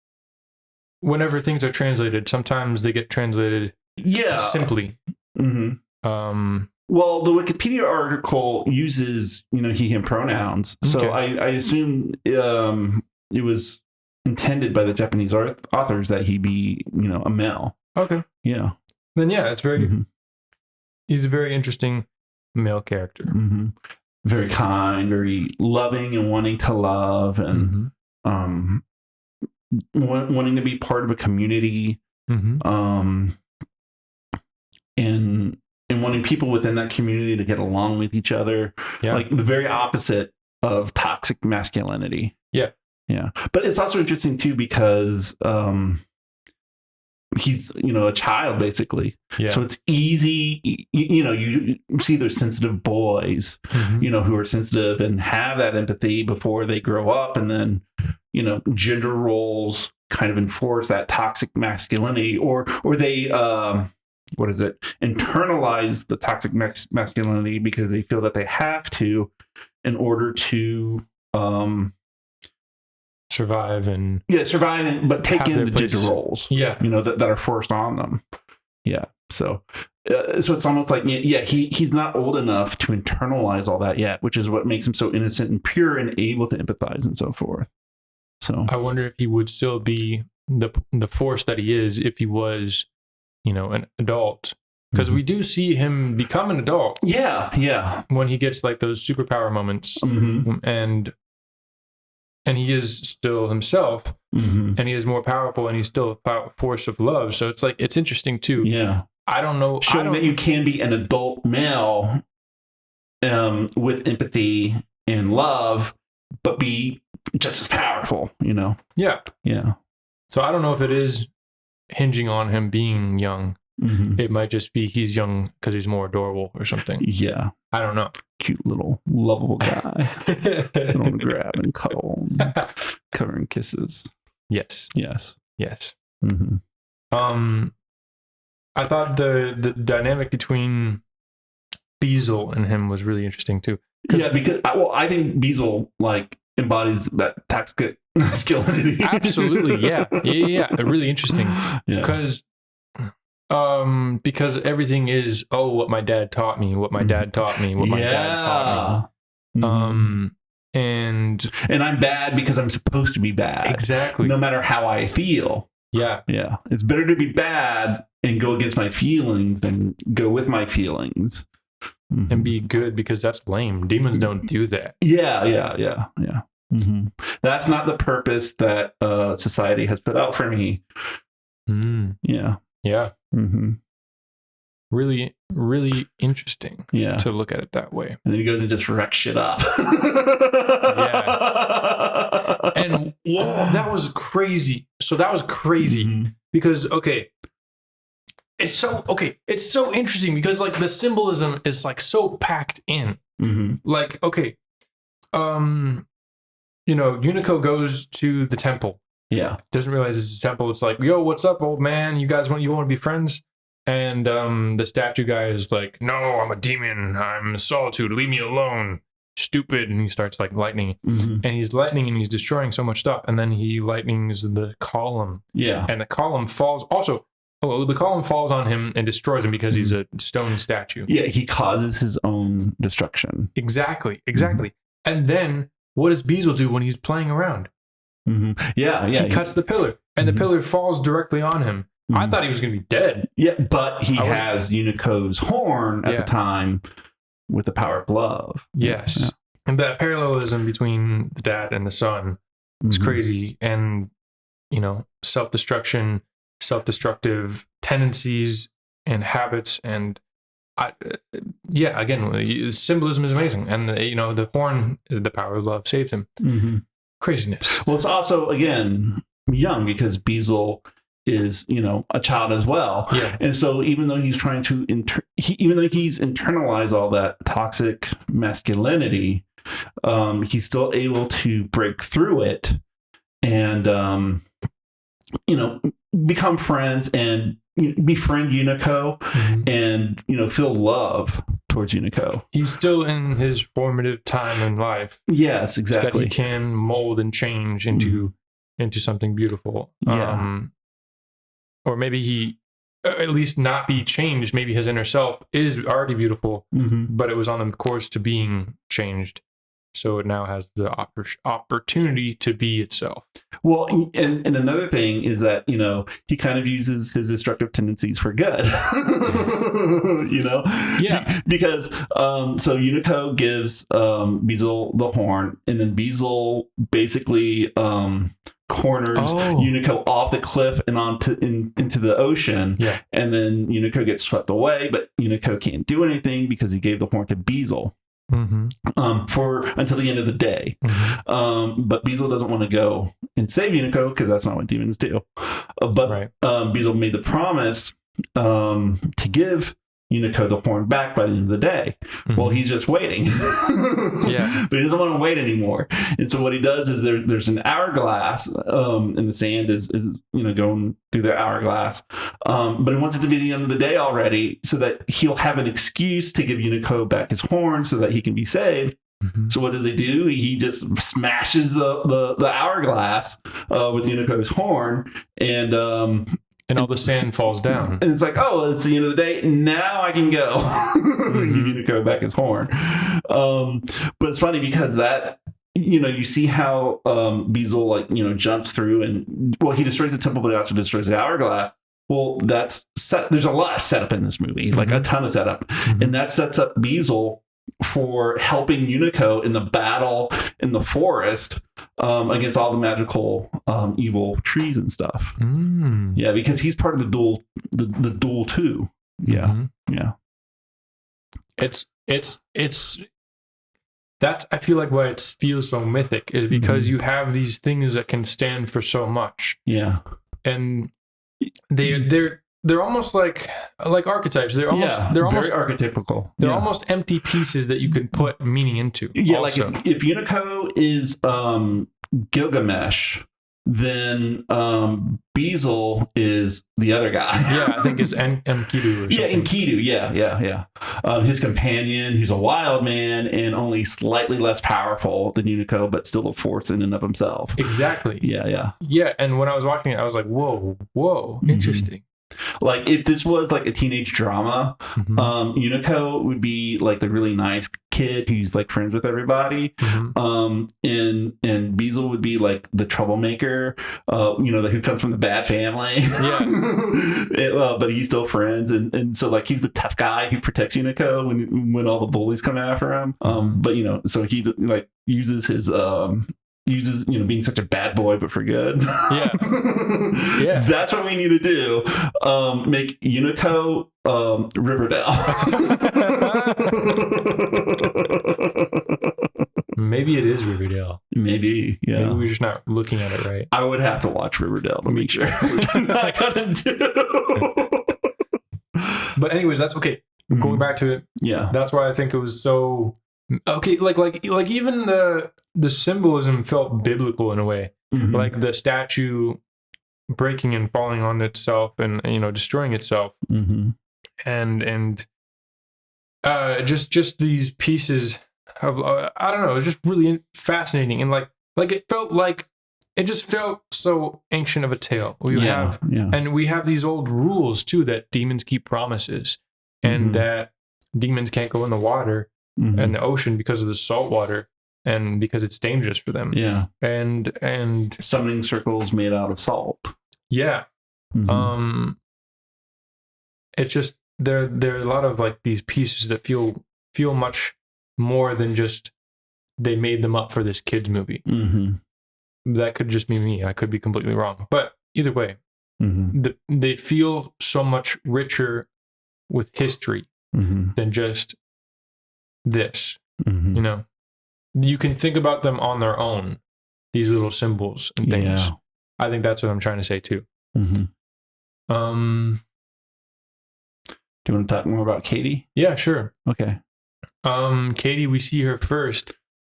whenever things are translated, sometimes they get translated simply. Mm-hmm. Well, the Wikipedia article uses he, him pronouns, so okay. I assume it was intended by the Japanese authors that he be a male. Okay. Yeah. Then it's very. Mm-hmm. He's a very interesting male character. Mm-hmm. Very kind, very loving, and wanting to love, and wanting to be part of a community, and wanting people within that community to get along with each other. Yeah. Like the very opposite of toxic masculinity. Yeah. Yeah. But it's also interesting too because he's a child basically. Yeah. So it's easy, you see those sensitive boys, who are sensitive and have that empathy before they grow up, and then gender roles kind of enforce that toxic masculinity, or they internalize the toxic masculinity because they feel that they have to in order to survive, but take in the gender roles, that are forced on them. Yeah. So it's almost like, he's not old enough to internalize all that yet, which is what makes him so innocent and pure and able to empathize and so forth. So I wonder if he would still be the force that he is if he was, an adult because we do see him become an adult. Yeah. When he gets like those superpower moments, and he is still himself, and he is more powerful, and he's still a force of love. So it's like it's interesting too. Yeah, I don't know, showing that you can be an adult male, with empathy and love, but be just as powerful. Yeah. So I don't know if it is hinging on him being young. It might just be he's young because he's more adorable or something. Yeah. I don't know. Cute little lovable guy. I want to grab and cuddle and cover in kisses. Yes. Mm-hmm. I thought the dynamic between Beazle and him was really interesting too. Yeah, because I think Beazle like embodies that toxic masculinity. Absolutely, yeah. Really interesting. Because everything is what my dad taught me, what my dad taught me, what my dad taught me. And I'm bad because I'm supposed to be bad. Exactly. No matter how I feel. Yeah. It's better to be bad and go against my feelings than go with my feelings. And be good, because that's lame. Demons don't do that. Yeah. That's not the purpose that society has put out for me. Yeah. Really, really interesting. Yeah. To look at it that way. And then he goes and just wrecks shit up. And that was crazy. So that was crazy because it's so interesting because like the symbolism is like so packed in. Like Unico goes to the temple. Yeah. Doesn't realize it's a temple. It's like, yo, what's up, old man? You want to be friends? And the statue guy is like, no, I'm a demon. I'm solitude. Leave me alone. Stupid. And he starts like lightning. And he's lightning and he's destroying so much stuff. And then he lightnings the column. Yeah. And the column falls. Also, the column falls on him and destroys him because he's a stone statue. Yeah, he causes his own destruction. Exactly. And then what does Beazle do when he's playing around? Yeah. He cuts the pillar, and the pillar falls directly on him. I thought he was going to be dead. Yeah, but he has Unico's horn at the time with the power of love. Yes. Yeah. And that parallelism between the dad and the son is crazy. And, self-destruction, self-destructive tendencies and habits. And again, symbolism is amazing. And the horn, the power of love saved him. Craziness. Well, it's also, again, young because Beazle is, a child as well. Yeah. And so even though he's trying to, he's internalized all that toxic masculinity, he's still able to break through it and, become friends and befriend Unico and, feel love towards Unico. He's still in his formative time in life. Yes, exactly. That he can mold and change into something beautiful. Yeah. Or maybe he at least not be changed. Maybe his inner self is already beautiful, but it was on the course to being changed. So it now has the opportunity to be itself. Well, and another thing is that, he kind of uses his destructive tendencies for good, Yeah. Because, so Unico gives Beazle the horn, and then Beazle basically corners Unico off the cliff and into the ocean. Yeah. And then Unico gets swept away, but Unico can't do anything because he gave the horn to Beazle. For until the end of the day. But Beazle doesn't want to go and save Unico because that's not what demons do. Beazle made the promise to give Unico the horn back by the end of the day. Well, he's just waiting. But he doesn't want to wait anymore. And so what he does is there's an hourglass, and the sand is going through the hourglass. But he wants it to be the end of the day already so that he'll have an excuse to give Unico back his horn so that he can be saved. So what does he do? He just smashes the hourglass with Unico's horn, and all the sand falls down. And it's like, it's the end of the day. Now I can go. Give Unico back his horn. But it's funny because that, you see how Beazle, jumps through and, he destroys the temple, but he also destroys the hourglass. Well, that's set. There's a lot of setup in this movie, like a ton of setup, and that sets up Beazle for helping Unico in the battle in the forest against all the magical evil trees and stuff. Yeah, because he's part of the duel, the duel too. Yeah, yeah. It's that's, I feel like why it feels so mythic is because you have these things that can stand for so much. Yeah, and they're almost like archetypes. They're almost very archetypical. They're almost empty pieces that you can put meaning into. Yeah, also. like if Unico is Gilgamesh, then Beazle is the other guy. Yeah, I think it's Enkidu or something. Yeah, Enkidu. Yeah. His companion, who's a wild man and only slightly less powerful than Unico, but still a force in and of himself. Exactly. Yeah. Yeah, and when I was watching it, I was like, whoa, interesting. Like if this was like a teenage drama, Unico would be like the really nice kid who's like friends with everybody, and Beazle would be like the troublemaker, who comes from the bad family. Yeah, but he's still friends, and so like he's the tough guy who protects Unico when all the bullies come after him. But so he like uses his being such a bad boy but for good. Yeah. That's what we need to do. Make Unico Riverdale. Maybe it is Riverdale. Maybe, yeah. Maybe we're just not looking at it right. I would have to watch Riverdale to make sure which I'm not gonna do. But anyways, that's okay. Going back to it. Yeah. That's why I think it was so okay. Like even the symbolism felt biblical in a way. Like the statue breaking and falling on itself and destroying itself. And just these pieces of I don't know, it was just really fascinating, and like it just felt so ancient of a tale. And we have these old rules too, that demons keep promises, and that demons can't go in the water and the ocean because of the salt water and because it's dangerous for them. Yeah. And summoning circles made out of salt. Yeah. It's just there are a lot of like these pieces that feel much more than just they made them up for this kids movie. That could just be me. I could be completely wrong. But either way, they feel so much richer with history than just this. You can think about them on their own, these little symbols and things. I think that's what I'm trying to say too. Do you want to talk more about Katie? Yeah, sure. Okay. Katie, we see her first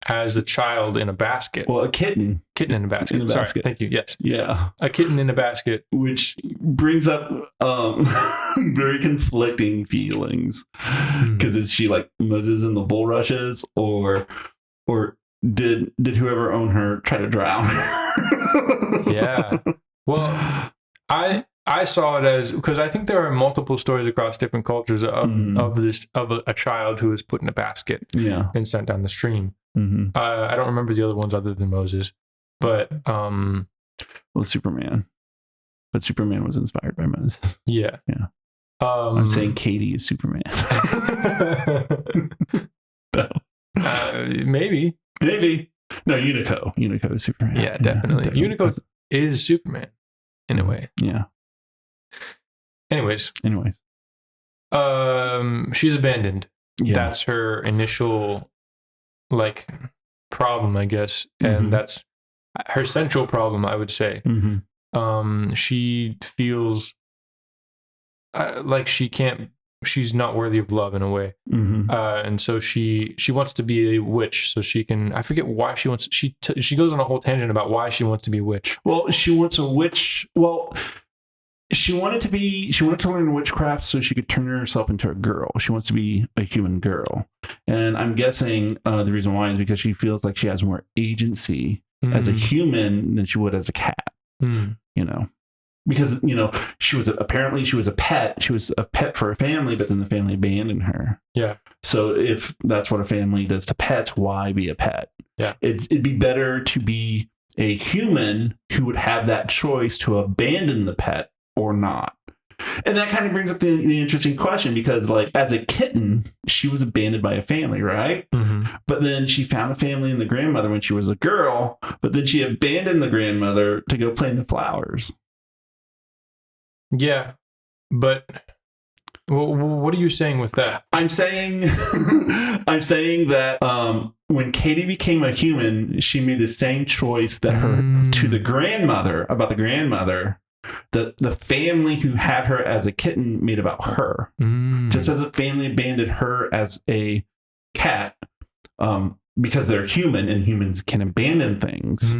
as a child in a basket. Well, a kitten. Kitten in a basket. Sorry, thank you. Yes. Yeah. A kitten in a basket. Which brings up very conflicting feelings. Because is she like Moses in the bulrushes, or did whoever owned her try to drown her? Yeah. Well, I saw it as, because I think there are multiple stories across different cultures of a child who was put in a basket and sent down the stream. I don't remember the other ones other than Moses, but Superman. But Superman was inspired by Moses. Yeah. I'm saying Katie is Superman. No. Maybe. No, Unico. Unico is Superman. Yeah, definitely. Unico is Superman in a way. Yeah. Anyways. She's abandoned. Yeah. That's her initial problem, I guess. And that's her central problem, I would say. She feels like she's not worthy of love in a way. And so she wants to be a witch so she can, I forget why she wants, she goes on a whole tangent about why she wants to be a witch. Well, she wants a witch. Well, she wanted to learn witchcraft so she could turn herself into a girl. She wants to be a human girl. And I'm guessing the reason why is because she feels like she has more agency as a human than she would as a cat. Because, she was a pet. She was a pet for a family, but then the family abandoned her. Yeah. So if that's what a family does to pets, why be a pet? Yeah. It'd be better to be a human who would have that choice to abandon the pet or not. And that kind of brings up the interesting question because, like, as a kitten, she was abandoned by a family, right? Mm-hmm. But then she found a family in the grandmother when she was a girl, but then she abandoned the grandmother to go play in the flowers. Yeah, but what are you saying with that? I'm saying that when Katie became a human, she made the same choice that to the grandmother about the grandmother. The family who had her as a kitten made about her. Just as a family abandoned her as a cat, because they're human and humans can abandon things.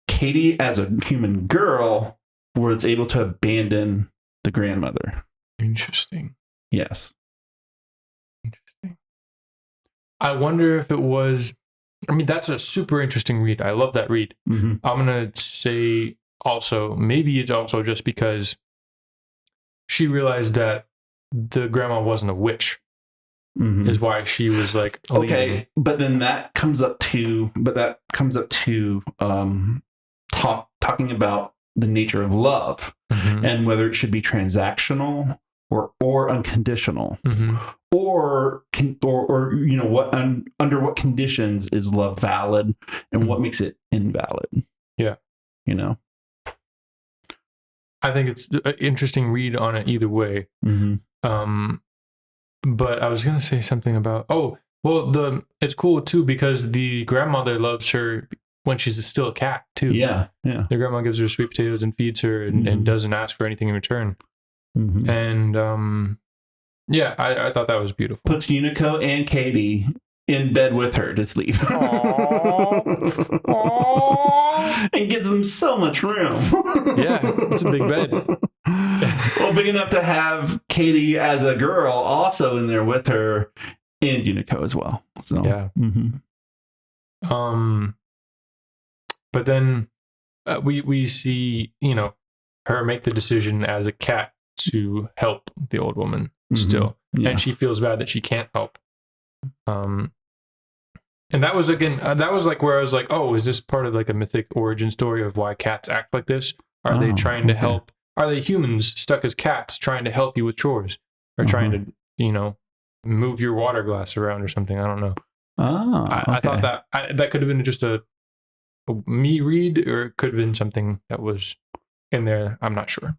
Katie, as a human girl, was able to abandon the grandmother. Interesting. Yes. Interesting. I wonder if it was... I mean, that's a super interesting read. I love that read. I'm going to say also, maybe it's also just because she realized that the grandma wasn't a witch. Is why she was like... Okay, but then that comes up to... talking about the nature of love and whether it should be transactional or unconditional, or you know what under what conditions is love valid and what makes it invalid. Yeah, you know, I think it's an interesting read on it either way. But I was gonna say something about it's cool too because the grandmother loves her when she's still a cat too. Yeah. The grandma gives her sweet potatoes and feeds her and doesn't ask for anything in return. And I thought that was beautiful. Puts Unico and Katie in bed with her to sleep. And gives them so much room. Yeah, it's a big bed. Well, big enough to have Katie as a girl also in there with her and Unico as well. So yeah. But then we see, you know, her make the decision as a cat to help the old woman still. And she feels bad that she can't help. And that was like where I was like, oh, is this part of like a mythic origin story of why cats act like this? Are they trying to help? Are they humans stuck as cats trying to help you with chores or trying to, you know, move your water glass around or something? I don't know. I thought that could have been just a me read, or it could have been something that was in there. I'm not sure.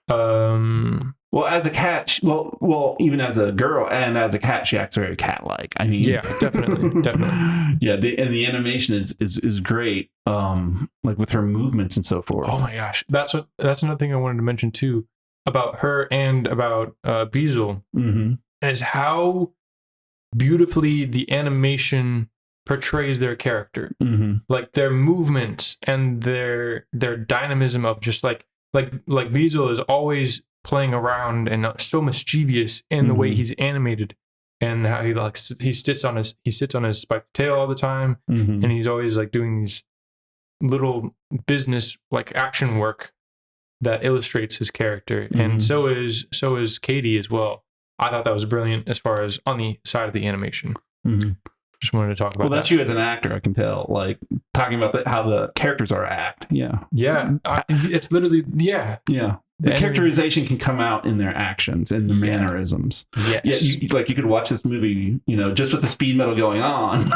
Well, as a cat, well, even as a girl and as a cat, she acts very cat-like. I mean, yeah, definitely. Yeah, the animation is great. Like with her movements and so forth. Oh my gosh, that's another thing I wanted to mention too about her and about Beazle is how beautifully the animation portrays their character, like their movements and their dynamism of just like Beazle is always playing around and so mischievous in the way he's animated, and how he sits on his spiked tail all the time, and he's always like doing these little business like action work that illustrates his character, and so is Katie as well. I thought that was brilliant as far as on the side of the animation. Just wanted to talk about that. Well, that's you as an actor, I can tell. Like talking about how the characters are act. Yeah. It's literally The characterization can come out in their actions and the mannerisms. Yes. Yeah, you could watch this movie, you know, just with the speed metal going on,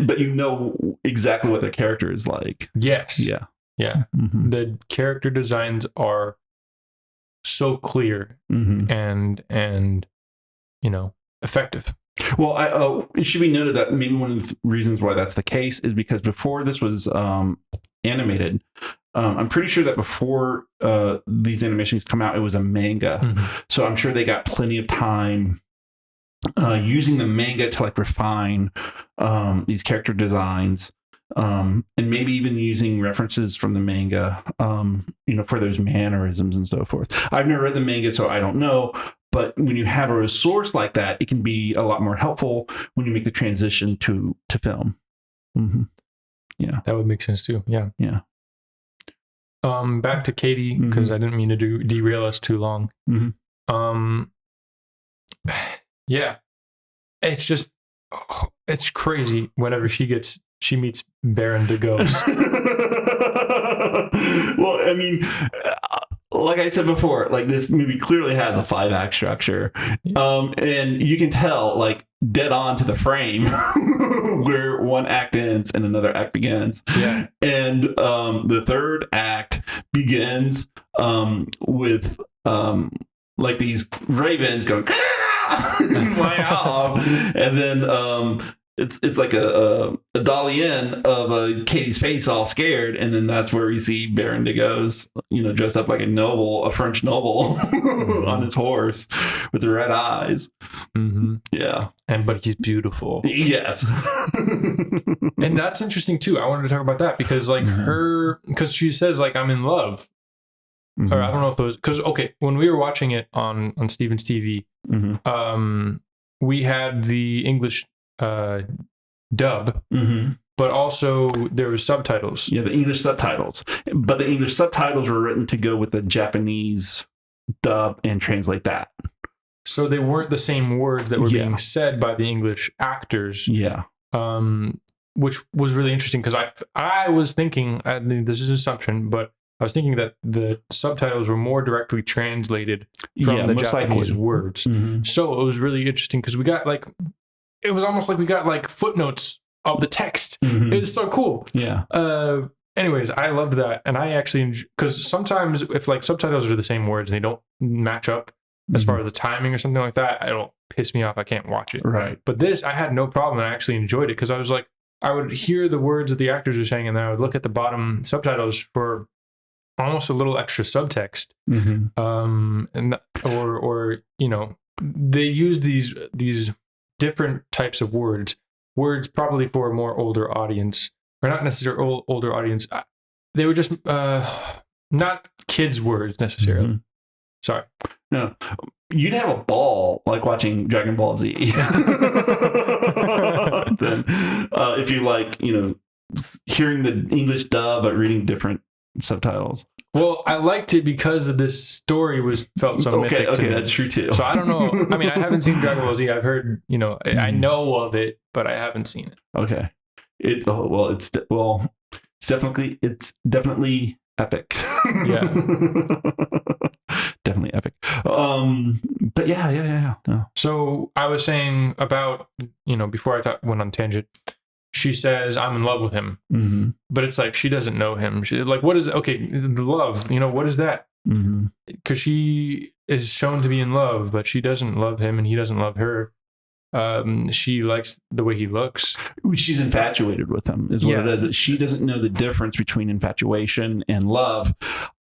but you know exactly what their character is like. Yes. Yeah. The character designs are so clear and you know, effective. Well, it should be noted that maybe one of the reasons why that's the case is because before this was animated, I'm pretty sure that before these animations come out, it was a manga. So I'm sure they got plenty of time using the manga to like refine these character designs, and maybe even using references from the manga, you know, for those mannerisms and so forth. I've never read the manga, so I don't know. But when you have a source like that, it can be a lot more helpful when you make the transition to film. Yeah, that would make sense too. Yeah. Back to Katie, because I didn't mean to derail us too long. Yeah, it's just it's crazy whenever she meets Baron de Ghost. Well, I mean, like I said before, like this movie clearly has a 5-act structure. And you can tell like dead on to the frame where one act ends and another act begins. Yeah. And the third act begins with like these ravens going wow. And then it's like a dolly in of Katie's face all scared, and then that's where we see Baron de Gauss, dressed up like a French noble on his horse with the red eyes. Mm-hmm. Yeah. But he's beautiful. Yes. And that's interesting too. I wanted to talk about that because like because she says like I'm in love. Mm-hmm. Or I don't know if it was because when we were watching it on Steven's TV, we had the English dub, but also there was subtitles. Yeah, the English subtitles, but the English subtitles were written to go with the Japanese dub and translate that. So they weren't the same words that were being said by the English actors. Yeah. Which was really interesting because I was thinking, this is an assumption, but I was thinking that the subtitles were more directly translated from the Japanese words. Mm-hmm. So it was really interesting because we got it was almost like we got like footnotes of the text. Mm-hmm. It was so cool. Yeah. Anyways, I loved that. And I actually, because sometimes if like subtitles are the same words and they don't match up as far as the timing or something like that, it'll piss me off. I can't watch it. Right. But this, I had no problem. I actually enjoyed it because I was like, I would hear the words that the actors were saying and then I would look at the bottom subtitles for almost a little extra subtext. And they use these different types of words probably for a more older audience, or not necessarily older audience. They were just not kids' words necessarily. Sorry. No, you'd have a ball like watching Dragon Ball Z. Then, if you like, hearing the English dub but reading different subtitles. Well, I liked it because of this story felt so mythic to me. That's true too. So I don't know. I mean, I haven't seen Dragon Ball Z. I've heard, I know of it, but I haven't seen it. Okay. It's definitely epic. Yeah. Definitely epic. But yeah. So I was saying about, before I went on tangent, she says, I'm in love with him. Mm-hmm. But it's like, she doesn't know him. She's like, what is, the love, what is that? Because she is shown to be in love, but she doesn't love him and he doesn't love her. She likes the way he looks. She's infatuated with him is what it is. But she doesn't know the difference between infatuation and love.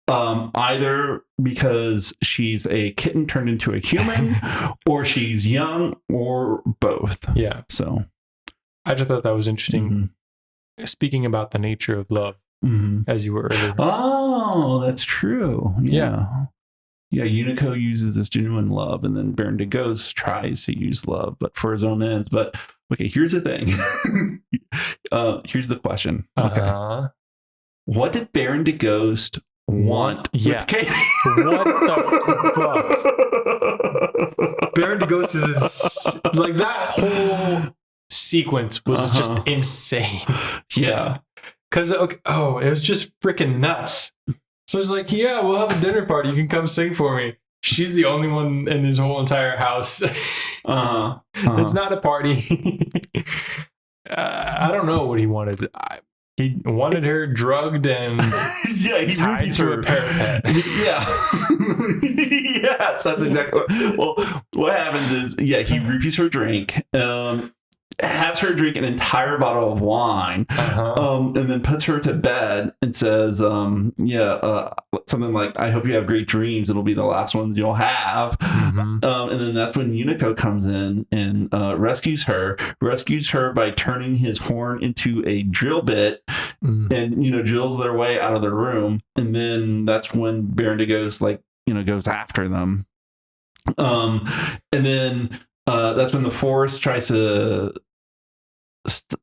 Either because she's a kitten turned into a human or she's young or both. Yeah. So I just thought that was interesting. Speaking about the nature of love, as you were earlier. Oh, that's true. Yeah. Unico uses this genuine love, and then Baron de Gauss tries to use love, but for his own ends. But okay, here's the thing. Here's the question. Okay. What did Baron de Gauss want with Katie? What the fuck? Baron de Gauss is like that whole sequence was just insane. Yeah. Because it was just freaking nuts. So it's like, we'll have a dinner party. You can come sing for me. She's the only one in his whole entire house. It's not a party. I don't know what he wanted. He wanted her drugged and he tied to a parapet. Yes, that's exactly well, what happens is, he roofies her drink, has her drink an entire bottle of wine, and then puts her to bed and says, something like, I hope you have great dreams. It'll be the last ones you'll have. And then that's when Unico comes in and rescues her by turning his horn into a drill bit and, drills their way out of the room. And then that's when Baron de Gauss, goes after them. And then that's when the forest tries to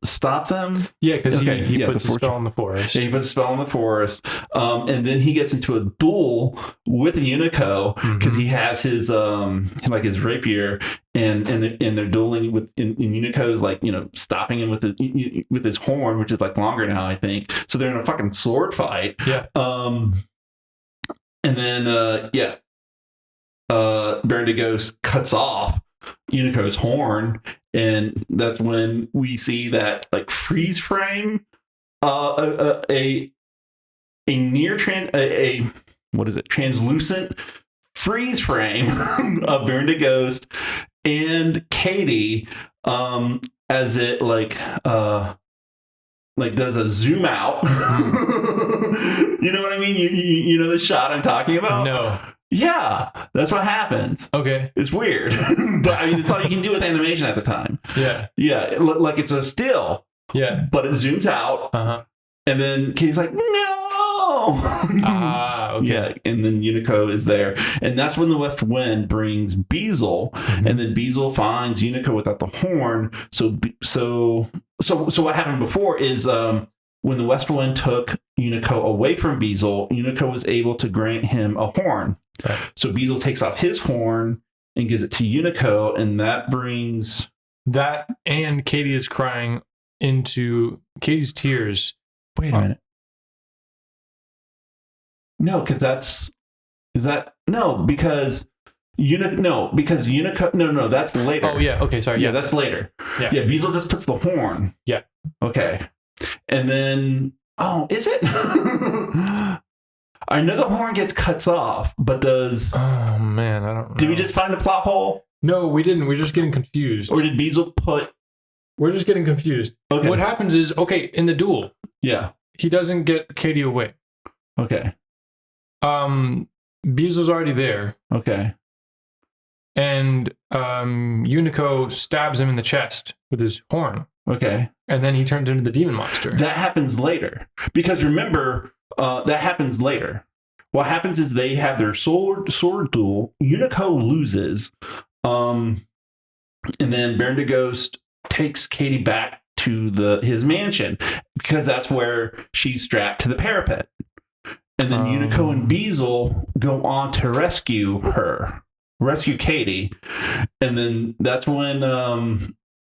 stop them. Yeah, because he puts a spell on the forest. Yeah, he puts a spell on the forest. And then he gets into a duel with Unico because he has his his rapier, and they're dueling with Unico's stopping him with his horn, which is longer now, I think. So they're in a fucking sword fight. Yeah. And then Bendigos cuts off Unico's horn, and that's when we see that like freeze frame, a near translucent freeze frame of Bendigos and Katie, as it does a zoom out. You know what I mean? You know the shot I'm talking about? No. Yeah, that's what happens. Okay. It's weird. But I mean, it's all you can do with animation at the time. Yeah. Yeah, like it's a still. Yeah. But it zooms out. Uh-huh. And then Katie's like, no! Okay. Yeah, and then Unico is there. And that's when the West Wind brings Beazle. Mm-hmm. And then Beazle finds Unico without the horn. So what happened before is when the West Wind took Unico away from Beazle, Unico was able to grant him a horn. Right. So Beazle takes off his horn and gives it to Unico, and that brings... That, and Katie is crying into Katie's tears. Wait a minute. No, because that's... Is that... No, because... Unico... No, that's later. Oh, yeah. Okay, sorry. Yeah, that's later. Yeah, Beazle just puts the horn. Yeah. Okay. And then... Oh, is it? I know the horn gets cuts off, but does... Oh, man, I don't know. Did we just find the plot hole? No, we didn't. We're just getting confused. Or did Beazle put... We're just getting confused. Okay. What happens is, in the duel... Yeah. He doesn't get Katie away. Okay. Beazle's already there. Okay. And Unico stabs him in the chest with his horn. Okay. And then he turns into the demon monster. That happens later. Because remember, that happens later. What happens is they have their sword duel. Unico loses. And then Bendigos takes Katie back to his mansion because that's where she's strapped to the parapet. And then Unico and Beazle go on to rescue Katie. And then that's when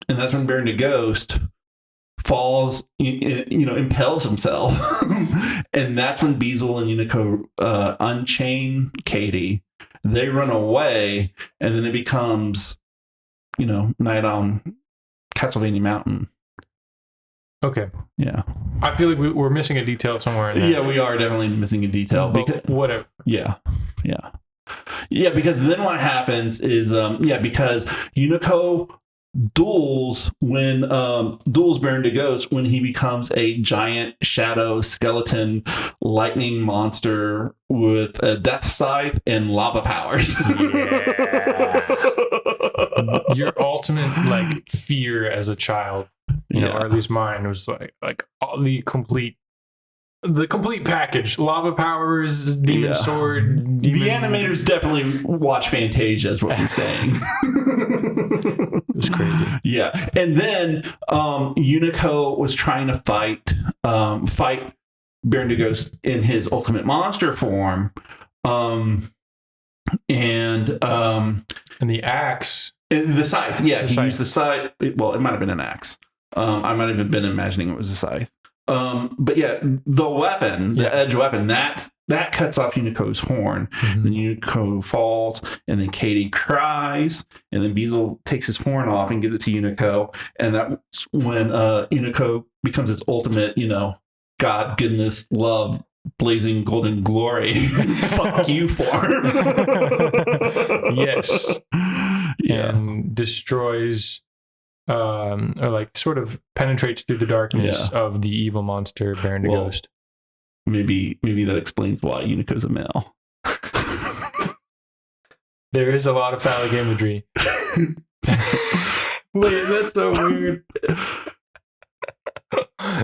Bendigos falls, impels himself. And that's when Beazle and Unico unchain Katie. They run away, and then it becomes, night on Castlevania Mountain. Okay. Yeah. I feel like we're missing a detail somewhere in there. Yeah, we are definitely missing a detail. Whatever. Yeah. Yeah. Yeah, because then what happens is, because Unico duels Bendigos when he becomes a giant shadow skeleton lightning monster with a death scythe and lava powers. Yeah. Your ultimate fear as a child, or at least mine, was like all the complete package: lava powers, demon sword. The animators definitely watch Fantasia, is what you're saying. It was crazy. Yeah, and then Unico was trying to fight Bendigos in his ultimate monster form, and the axe. The scythe, he used the scythe. Well, it might have been an axe. I might have been imagining it was a scythe. But yeah, the weapon, the edge weapon, that cuts off Unico's horn. Mm-hmm. Then Unico falls, and then Katie cries, and then Beazle takes his horn off and gives it to Unico, and that's when Unico becomes its ultimate, God, goodness, love, blazing golden glory. Fuck you form. Yes. Yeah. And destroys or sort of penetrates through the darkness of the evil monster Bendigos. Well, maybe that explains why Unico's a male. There is a lot of phallic imagery. Wait, that's so weird.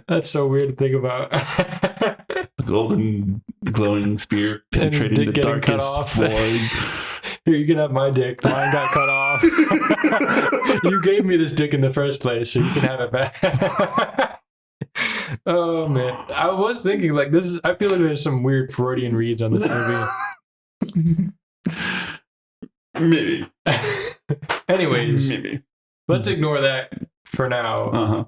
That's so weird to think about. The golden glowing spear penetrating the darkest void. Here, you can have my dick. Mine got cut off. You gave me this dick in the first place, so you can have it back. Oh man, I was thinking this. I feel like there's some weird Freudian reads on this movie. Maybe. Anyways, maybe. Let's ignore that for now.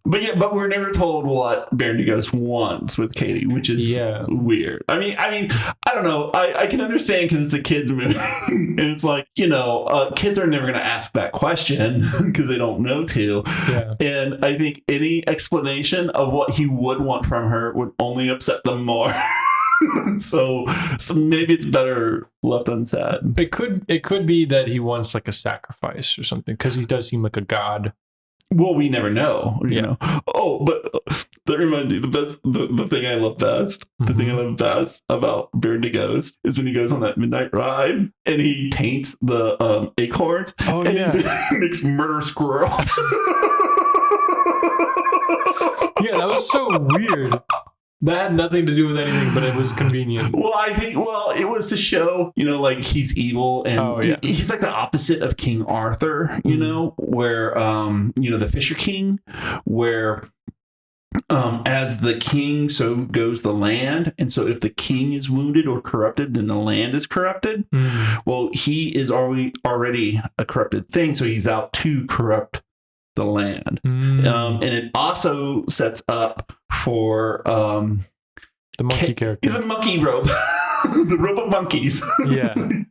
But we're never told what Baron Ghost wants with Katie, which is weird. I mean, I don't know. I can understand because it's a kid's movie, and it's like, kids are never going to ask that question because they don't know to. Yeah. And I think any explanation of what he would want from her would only upset them more. so maybe it's better left unsaid. It could be that he wants like a sacrifice or something, because he does seem like a god. Well, we never know, you know. Oh, but that reminds me, the thing I love best, the thing I love best about Baron Ghost is when he goes on that midnight ride and he taints the acorns. Oh, and yeah. He makes murder squirrels. Yeah, that was so weird. That had nothing to do with anything, but it was convenient. Well, I think, it was to show, like he's evil, and he's like the opposite of King Arthur, where, the Fisher King, where as the king, so goes the land. And so if the king is wounded or corrupted, then the land is corrupted. Well, he is already a corrupted thing, so he's out to corrupt the land. And it also sets up for the monkey character, the monkey rope. The rope of monkeys.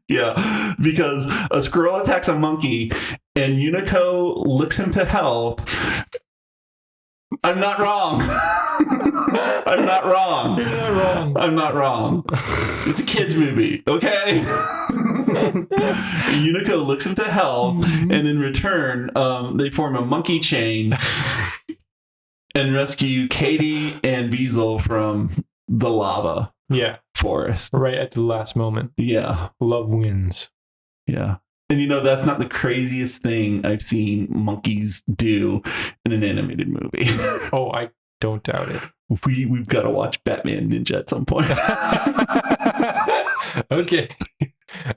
Yeah, because a squirrel attacks a monkey and Unico licks him to health. I'm not wrong. I'm not wrong. You're not wrong. I'm not wrong. It's a kid's movie, okay? Unico licks him to health, and in return, they form a monkey chain and rescue Katie and Beazle from the lava forest. Right at the last moment. Yeah. Love wins. Yeah. And that's not the craziest thing I've seen monkeys do in an animated movie. Oh, I don't doubt it. We've got to watch Batman Ninja at some point. Okay.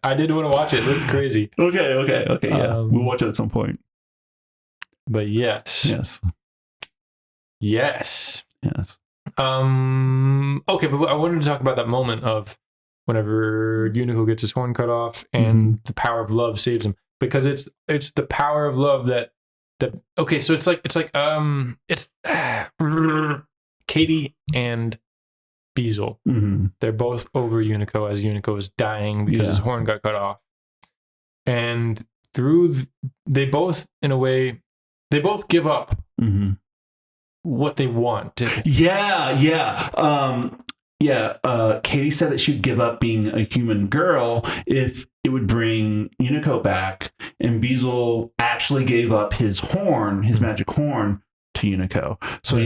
I did want to watch it. It looked crazy. Okay. Yeah. We'll watch it at some point. But yes. Okay, but I wanted to talk about that moment of whenever Unico gets his horn cut off and the power of love saves him, because it's the power of love that okay, so it's Katie and Beazle. They're both over Unico as Unico is dying because his horn got cut off, and they both give up what they want. Katie said that she'd give up being a human girl if it would bring Unico back, and Beazle actually gave up his horn, his magic horn, to Unico. So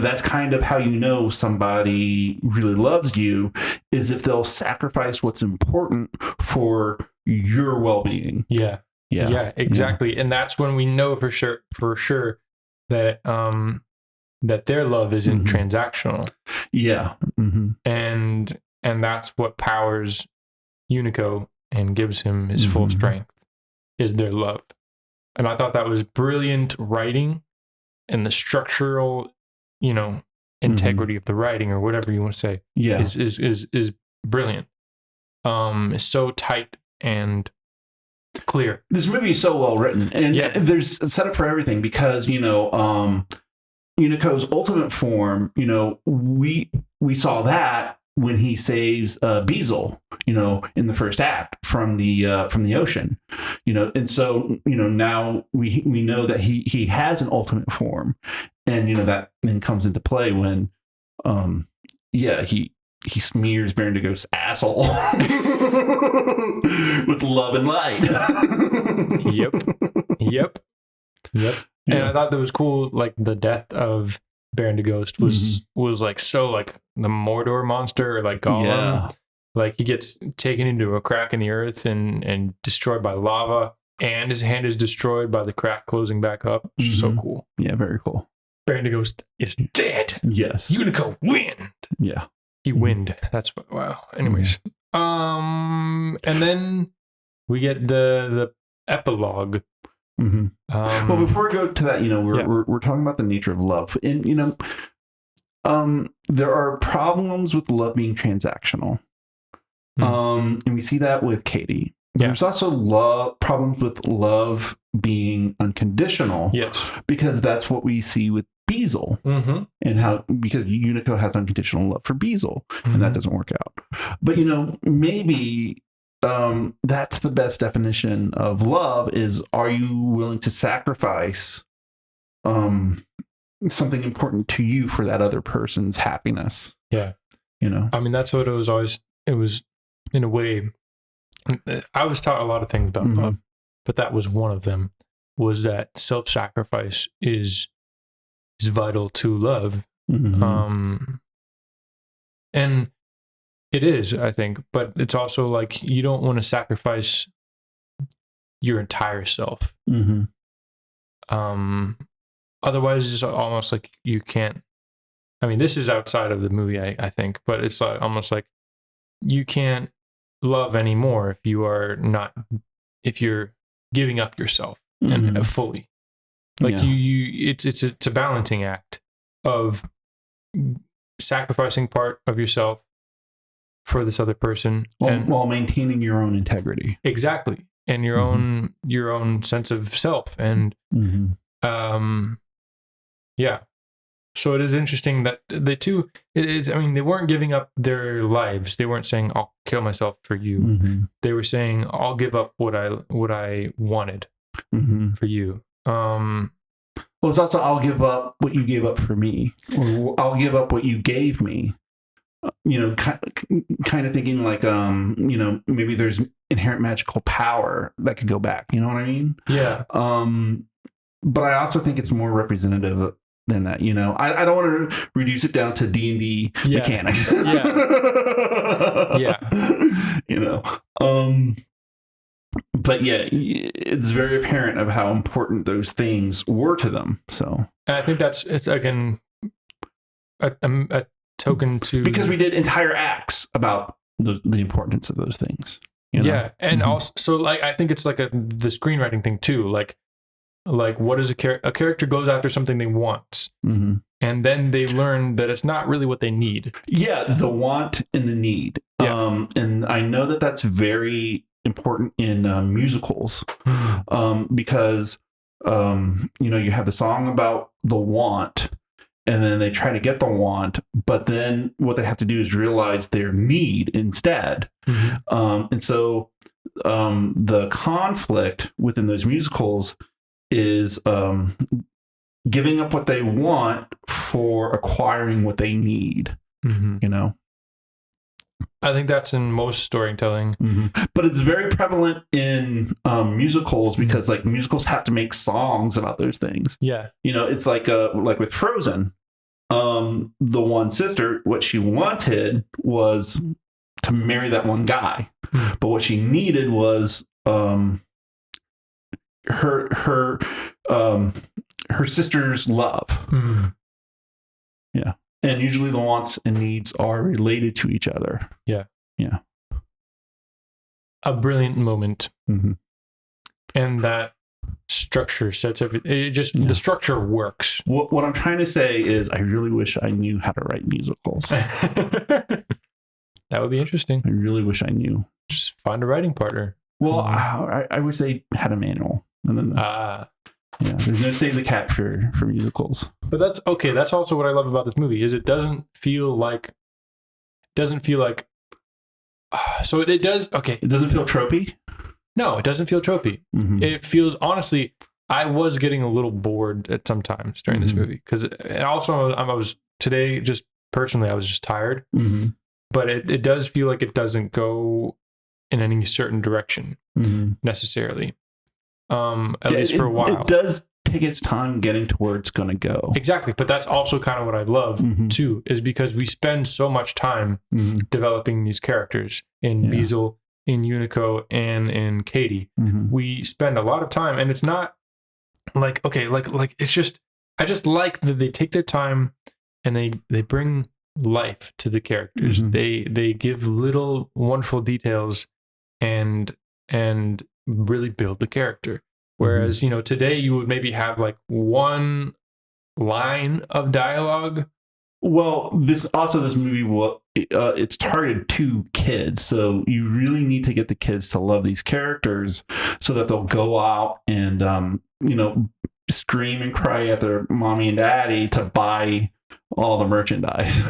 that's kind of how somebody really loves you, is if they'll sacrifice what's important for your well-being. Yeah, exactly. And that's when we know for sure that that their love isn't transactional. And that's what powers Unico and gives him his full strength, is their love. And I thought that was brilliant writing, and the structural integrity of the writing, or whatever you want to say, is brilliant. It's so tight and clear. This movie is so well written, and there's a setup for everything, because Unico's ultimate form, we saw that when he saves Beazle, in the first act from the ocean, and so now we know that he has an ultimate form, and that then comes into play when he smears Baron Ghost's asshole with love and light. Yep. And I thought that was cool. Like, the death of Baron Ghost was like so like the Mordor monster, or like Gollum. Yeah. Like, he gets taken into a crack in the earth and destroyed by lava, and his hand is destroyed by the crack closing back up. So cool. Yeah, very cool. Baron Ghost is dead. Yes. Unico win. Yeah. He winned. That's what. Wow. Anyways, and then we get the epilogue. Well, before we go to that, we're talking about the nature of love, and there are problems with love being transactional, and we see that with Katie. There's also problems with love being unconditional. Yes. Because that's what we see with Beazle, and because Unico has unconditional love for Beazle, and that doesn't work out. But maybe that's the best definition of love: is, are you willing to sacrifice something important to you for that other person's happiness? Yeah. I mean, that's what it was always. It was, in a way, I was taught a lot of things about love, but that was one of them. Was that self-sacrifice is vital to love. And it is, I think, but it's also like you don't want to sacrifice your entire self. Otherwise, it's almost like you can't. I mean, this is outside of the movie, I think, but it's like, almost like you can't love anymore if you're giving up yourself and fully. Like it's a balancing act of sacrificing part of yourself for this other person, while maintaining your own integrity. Exactly, and your own sense of self, and yeah. So it is interesting that the two. It is. I mean, they weren't giving up their lives. They weren't saying, "I'll kill myself for you." They were saying, "I'll give up what I wanted for you." Well, it's also, I'll give up what you gave up for me, or I'll give up what you gave me. Kind of thinking like, maybe there's inherent magical power that could go back. You know what I mean? Yeah. But I also think it's more representative than that. I don't want to reduce it down to D&D mechanics. Yeah. But yeah, it's very apparent of how important those things were to them. So, and I think it's again a token to, because we did entire acts about the importance of those things. Yeah, and also, so like, I think it's like the screenwriting thing too. Like what is a character goes after something they want, and then they learn that it's not really what they need. Yeah, the want and the need. Yeah. And I know that that's very important in musicals, because you have the song about the want, and then they try to get the want, but then what they have to do is realize their need instead. And so the conflict within those musicals is giving up what they want for acquiring what they need. I think that's in most storytelling, but it's very prevalent in musicals, because like musicals have to make songs about those things. Yeah, it's like with Frozen, the one sister, what she wanted was to marry that one guy, but what she needed was her sister's love. Yeah. And usually the wants and needs are related to each other. Yeah. Yeah. A brilliant moment. And that structure sets everything. The structure works. What I'm trying to say is, I really wish I knew how to write musicals. That would be interesting. I really wish I knew. Just find a writing partner. Well, I wish they had a manual. And then there's no Save the Cat for musicals. But that's okay. That's also what I love about this movie, is it doesn't feel like. So it does. Okay. It doesn't feel tropey. No, it doesn't feel tropey. It feels, honestly, I was getting a little bored at some times during this movie, and also I was today, just personally, I was just tired. But it does feel like it doesn't go in any certain direction necessarily. At least for a while. It does take its time getting to where it's going to go. Exactly. But that's also kind of what I love too, is because we spend so much time developing these characters in Beazle, in Unico, and in Katie. We spend a lot of time, and it's not like, okay, like it's just, I just like that they take their time and they bring life to the characters. They give little wonderful details and really build the character. Whereas, today you would maybe have like one line of dialogue Well, this movie it's targeted to kids, so you really need to get the kids to love these characters so that they'll go out and scream and cry at their mommy and daddy to buy all the merchandise.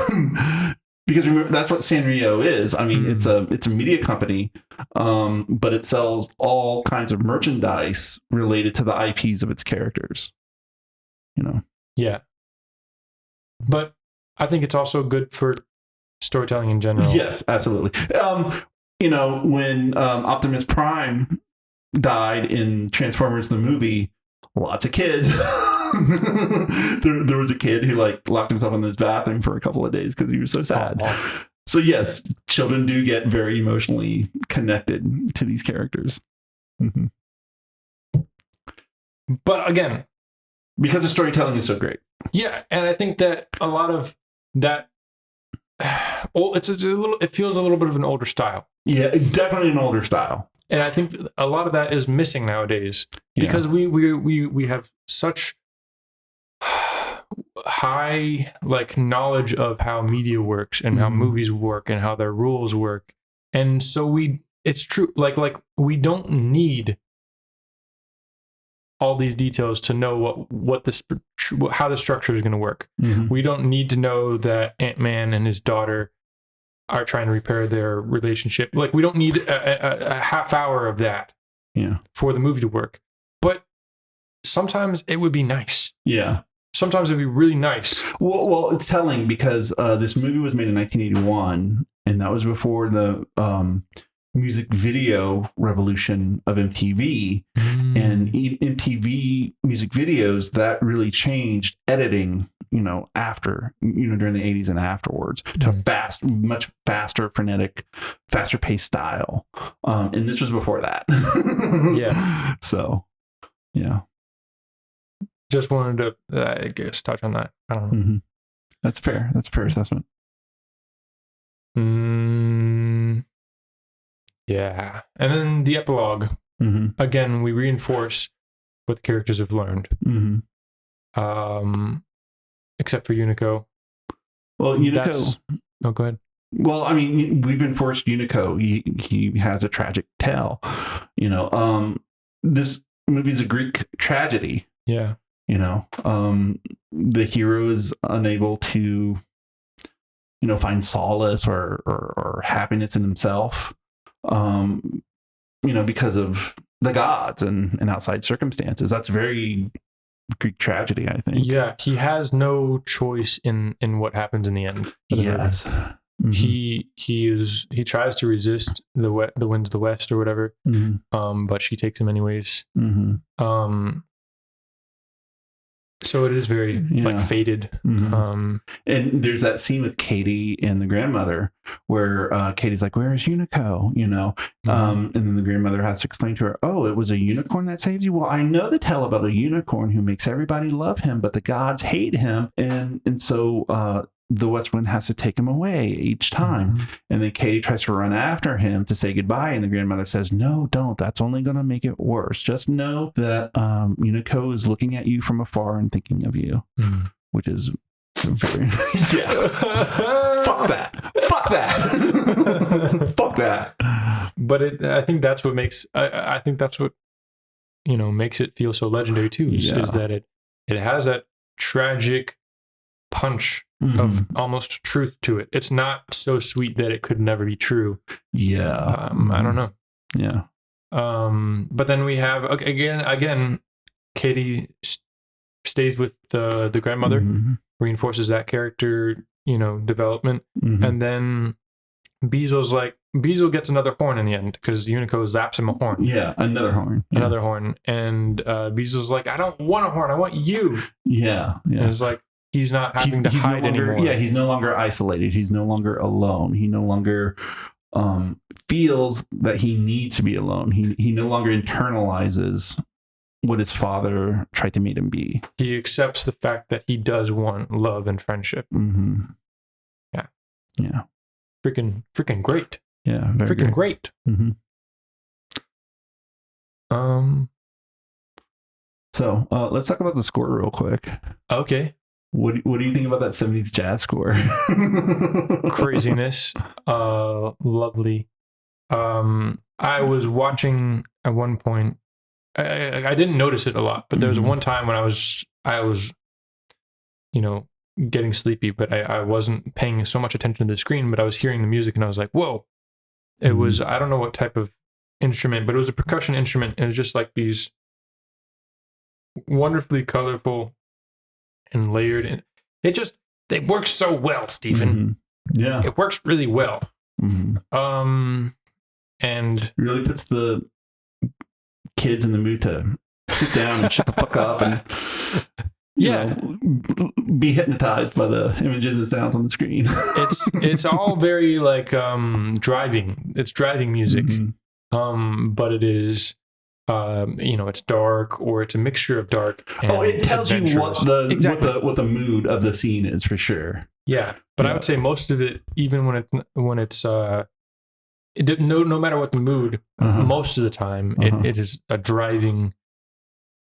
Because remember, that's what Sanrio is. I mean, it's a media company, but it sells all kinds of merchandise related to the IPs of its characters. Yeah. But I think it's also good for storytelling in general. Yes, absolutely. When Optimus Prime died in Transformers the movie, lots of kids. there was a kid who locked himself in his bathroom for a couple of days because he was so sad. Oh. So yes, children do get very emotionally connected to these characters. Mm-hmm. But again, because the storytelling is so great. Yeah, and I think that a lot of that, it feels a little bit of an older style. Yeah, definitely an older style. And I think a lot of that is missing nowadays because we have such high knowledge of how media works and how movies work and how their rules work. And so it's true. We don't need all these details to know how the structure is going to work. Mm-hmm. We don't need to know that Ant-Man and his daughter are trying to repair their relationship. We don't need a half hour of that for the movie to work. But sometimes it would be nice. Yeah. Sometimes it'd be really nice. Well, it's telling because this movie was made in 1981, and that was before the music video revolution of MTV. And MTV music videos, that really changed editing, after, during the 80s and afterwards to much faster, frenetic, faster paced style. And this was before that. Yeah. So, yeah. Just wanted to, I guess, touch on that. I don't know. Mm-hmm. That's fair. That's a fair assessment. Yeah. And then the epilogue. Mm-hmm. Again, we reinforce what the characters have learned. Mm-hmm. Except for Unico. Well, Unico. Oh, go ahead. Well, I mean, we've enforced Unico. He has a tragic tale. This movie's a Greek tragedy. Yeah. The hero is unable to, find solace or happiness in himself. Because of the gods and outside circumstances. That's very Greek tragedy, I think. Yeah, he has no choice in what happens in the end. Yes. Mm-hmm. He tries to resist the winds of the west or whatever. Mm-hmm. But she takes him anyways. Mm-hmm. So it is very fated. Mm-hmm. And there's that scene with Katie and the grandmother where Katie's like, "Where is Unico?" Mm-hmm. And then the grandmother has to explain to her, "Oh, it was a unicorn that saved you." Well, I know the tale about a unicorn who makes everybody love him, but the gods hate him, and so the West Wind has to take him away each time. Mm-hmm. And then Katie tries to run after him to say goodbye. And the grandmother says, "No, don't. That's only going to make it worse. Just know that Unico is looking at you from afar and thinking of you," which is very, Fuck that. Fuck that. Fuck that. But I think that's what makes, I think that's what, makes it feel so legendary too, is that it has that tragic punch of almost truth to it. It's not so sweet that it could never be true. Yeah. I don't know. Yeah. But then we have again, Katie stays with the grandmother, reinforces that character, development, and then Beezle gets another horn in the end because Unico zaps him a horn. Yeah, another horn. Yeah. Another horn, and Beezle's like, "I don't want a horn. I want you." Yeah. And it's like, he's not having to hide anymore. Yeah, he's no longer isolated. He's no longer alone. He no longer feels that he needs to be alone. He no longer internalizes what his father tried to make him be. He accepts the fact that he does want love and friendship. Mm-hmm. Yeah. Yeah. Freaking great. Yeah. Very freaking great. Mm-hmm. So let's talk about the score real quick. Okay. What do you think about that 70s jazz score? Craziness. Lovely. I was watching at one point. I didn't notice it a lot, but there was one time when I was, getting sleepy, but I wasn't paying so much attention to the screen, but I was hearing the music and I was like, whoa. It was, I don't know what type of instrument, but it was a percussion instrument. And it was just like these wonderfully colorful and layered. And it works so well, Stephen. Yeah. It works really well. And it really puts the kids in the mood to sit down and shut the fuck up and be hypnotized by the images and sounds on the screen. it's all very like driving. It's driving music. But it is it's dark, or it's a mixture of dark and it tells you what the mood of the scene is for sure. Yeah, but I would say most of it, even when it's no matter what the mood, most of the time it is a driving,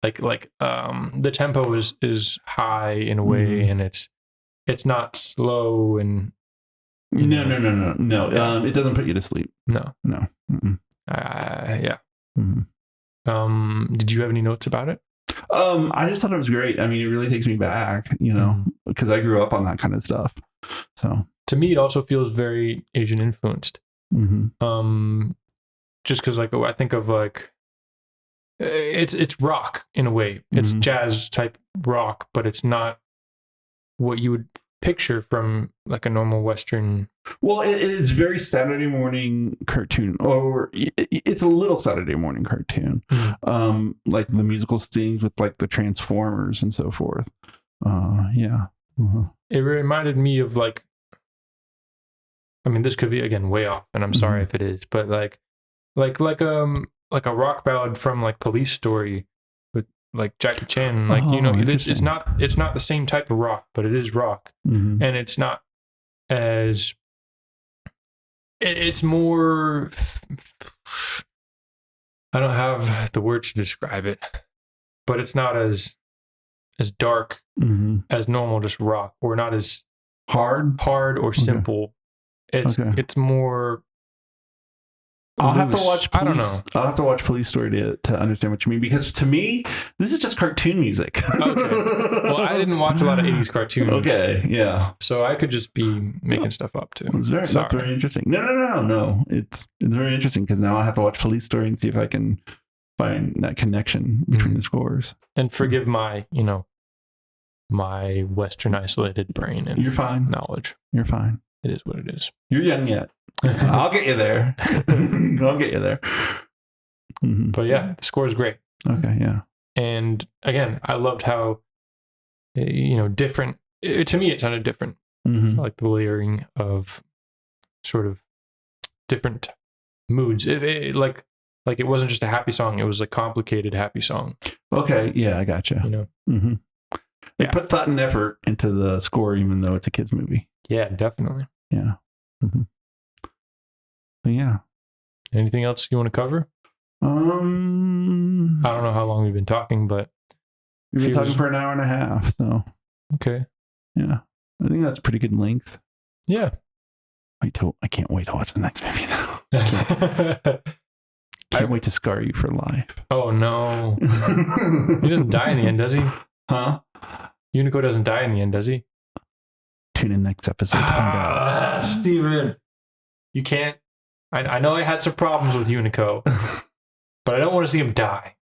like the tempo is high in a way, and it's not slow and no. It doesn't put you to sleep. No. Yeah. Did you have any notes about it? I just thought it was great. I mean, it really takes me back, because I grew up on that kind of stuff. So to me, it also feels very Asian influenced. Just because I think of it's rock in a way. It's jazz type rock, but it's not what you would picture from like a normal Western. Well, it's very Saturday morning cartoon, or it's a little Saturday morning cartoon, like the musical scenes with like the Transformers and so forth. It reminded me of this could be again way off, and I'm sorry if it is, but like a rock ballad from like Police Story with like Jackie Chan, it's not the same type of rock, but it is rock, and it's not as it's more. I don't have the words to describe it, but it's not as dark as normal just rock, or not as hard or simple. It's more. I'll have to watch. I don't know. I'll have to watch Police Story to understand what you mean, because to me, this is just cartoon music. Okay. Well, I didn't watch a lot of 80s cartoons. Okay, yeah. So I could just be making stuff up too. That's very interesting. No. It's very interesting, because now I have to watch Police Story and see if I can find that connection between the scores. And forgive my, my Western isolated brain and you're fine. Knowledge. You're fine. It is what it is. You're young yet. I'll get you there. But yeah, the score is great. Okay, yeah. And again, I loved how, different. To me, it sounded different. Like the layering of sort of different moods. It wasn't just a happy song. It was a complicated happy song. Okay, yeah, I gotcha. They put thought and effort into the score, even though it's a kid's movie. Yeah, definitely. Yeah. But yeah. Anything else you want to cover? I don't know how long we've been talking, but we've been talking for an hour and a half. So okay. Yeah, I think that's pretty good length. Yeah. I can't wait to watch the next movie now. Can't wait to scar you for life. Oh no. He doesn't die in the end, does he? Huh? Unico doesn't die in the end, does he? Tune in next episode to find out. Steven, you can't. I know I had some problems with Unico, but I don't want to see him die.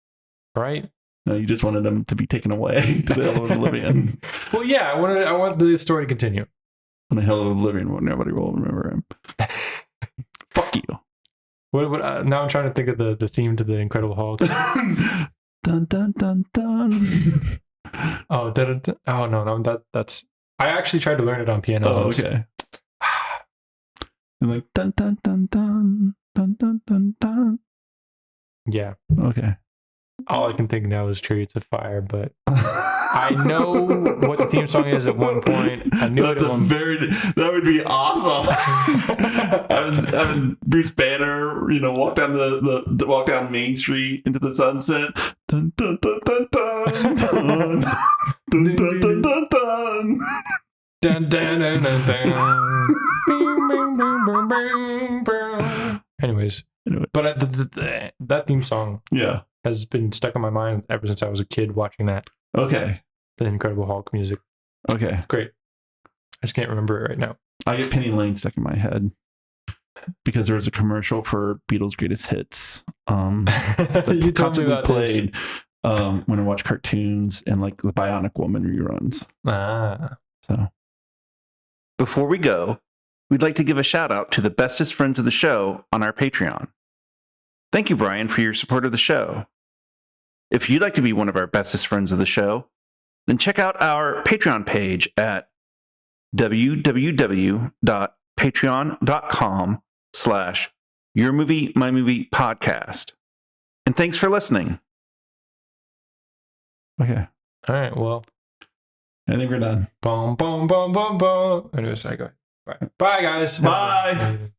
Right? No, you just wanted him to be taken away to the Hell of Oblivion. Well, yeah, I want the story to continue. On the Hell of Oblivion, where nobody will remember him. Fuck you. What? Now I'm trying to think of the theme to the Incredible Hulk. Dun dun dun dun. Oh, oh no, that's. I actually tried to learn it on piano. Oh, okay. And like dun dun dun dun dun dun dun dun. Yeah. Okay. All I can think now is Chariots of Fire, but I know what the theme song is at one point. I knew it at one point. That would be awesome. having Bruce Banner, walk down walk down Main Street into the sunset. Dun, dun, dun, dun, dun, dun, dun, dun, dun, dun, dun. Dun, dun, dun, dun, dun. Bing, bing, bing, bing, bing, bing. Anyways, but that theme song has been stuck in my mind ever since I was a kid watching that. Okay. The Incredible Hulk music. Okay. It's great. I just can't remember it right now. I get Penny Lane stuck in my head because there was a commercial for Beatles' Greatest Hits. You told me about played when I watch cartoons and like the Bionic Woman reruns. So before we go, we'd like to give a shout out to the bestest friends of the show on our Patreon. Thank you, Brian, for your support of the show. If you'd like to be one of our bestest friends of the show, then check out our Patreon page at www.patreon.com/yourmoviemymoviepodcast. And thanks for listening. Okay. All right. Well, I think we're done. Boom, boom, boom, boom, boom. Anyways, I go. Bye. Bye, guys. Bye.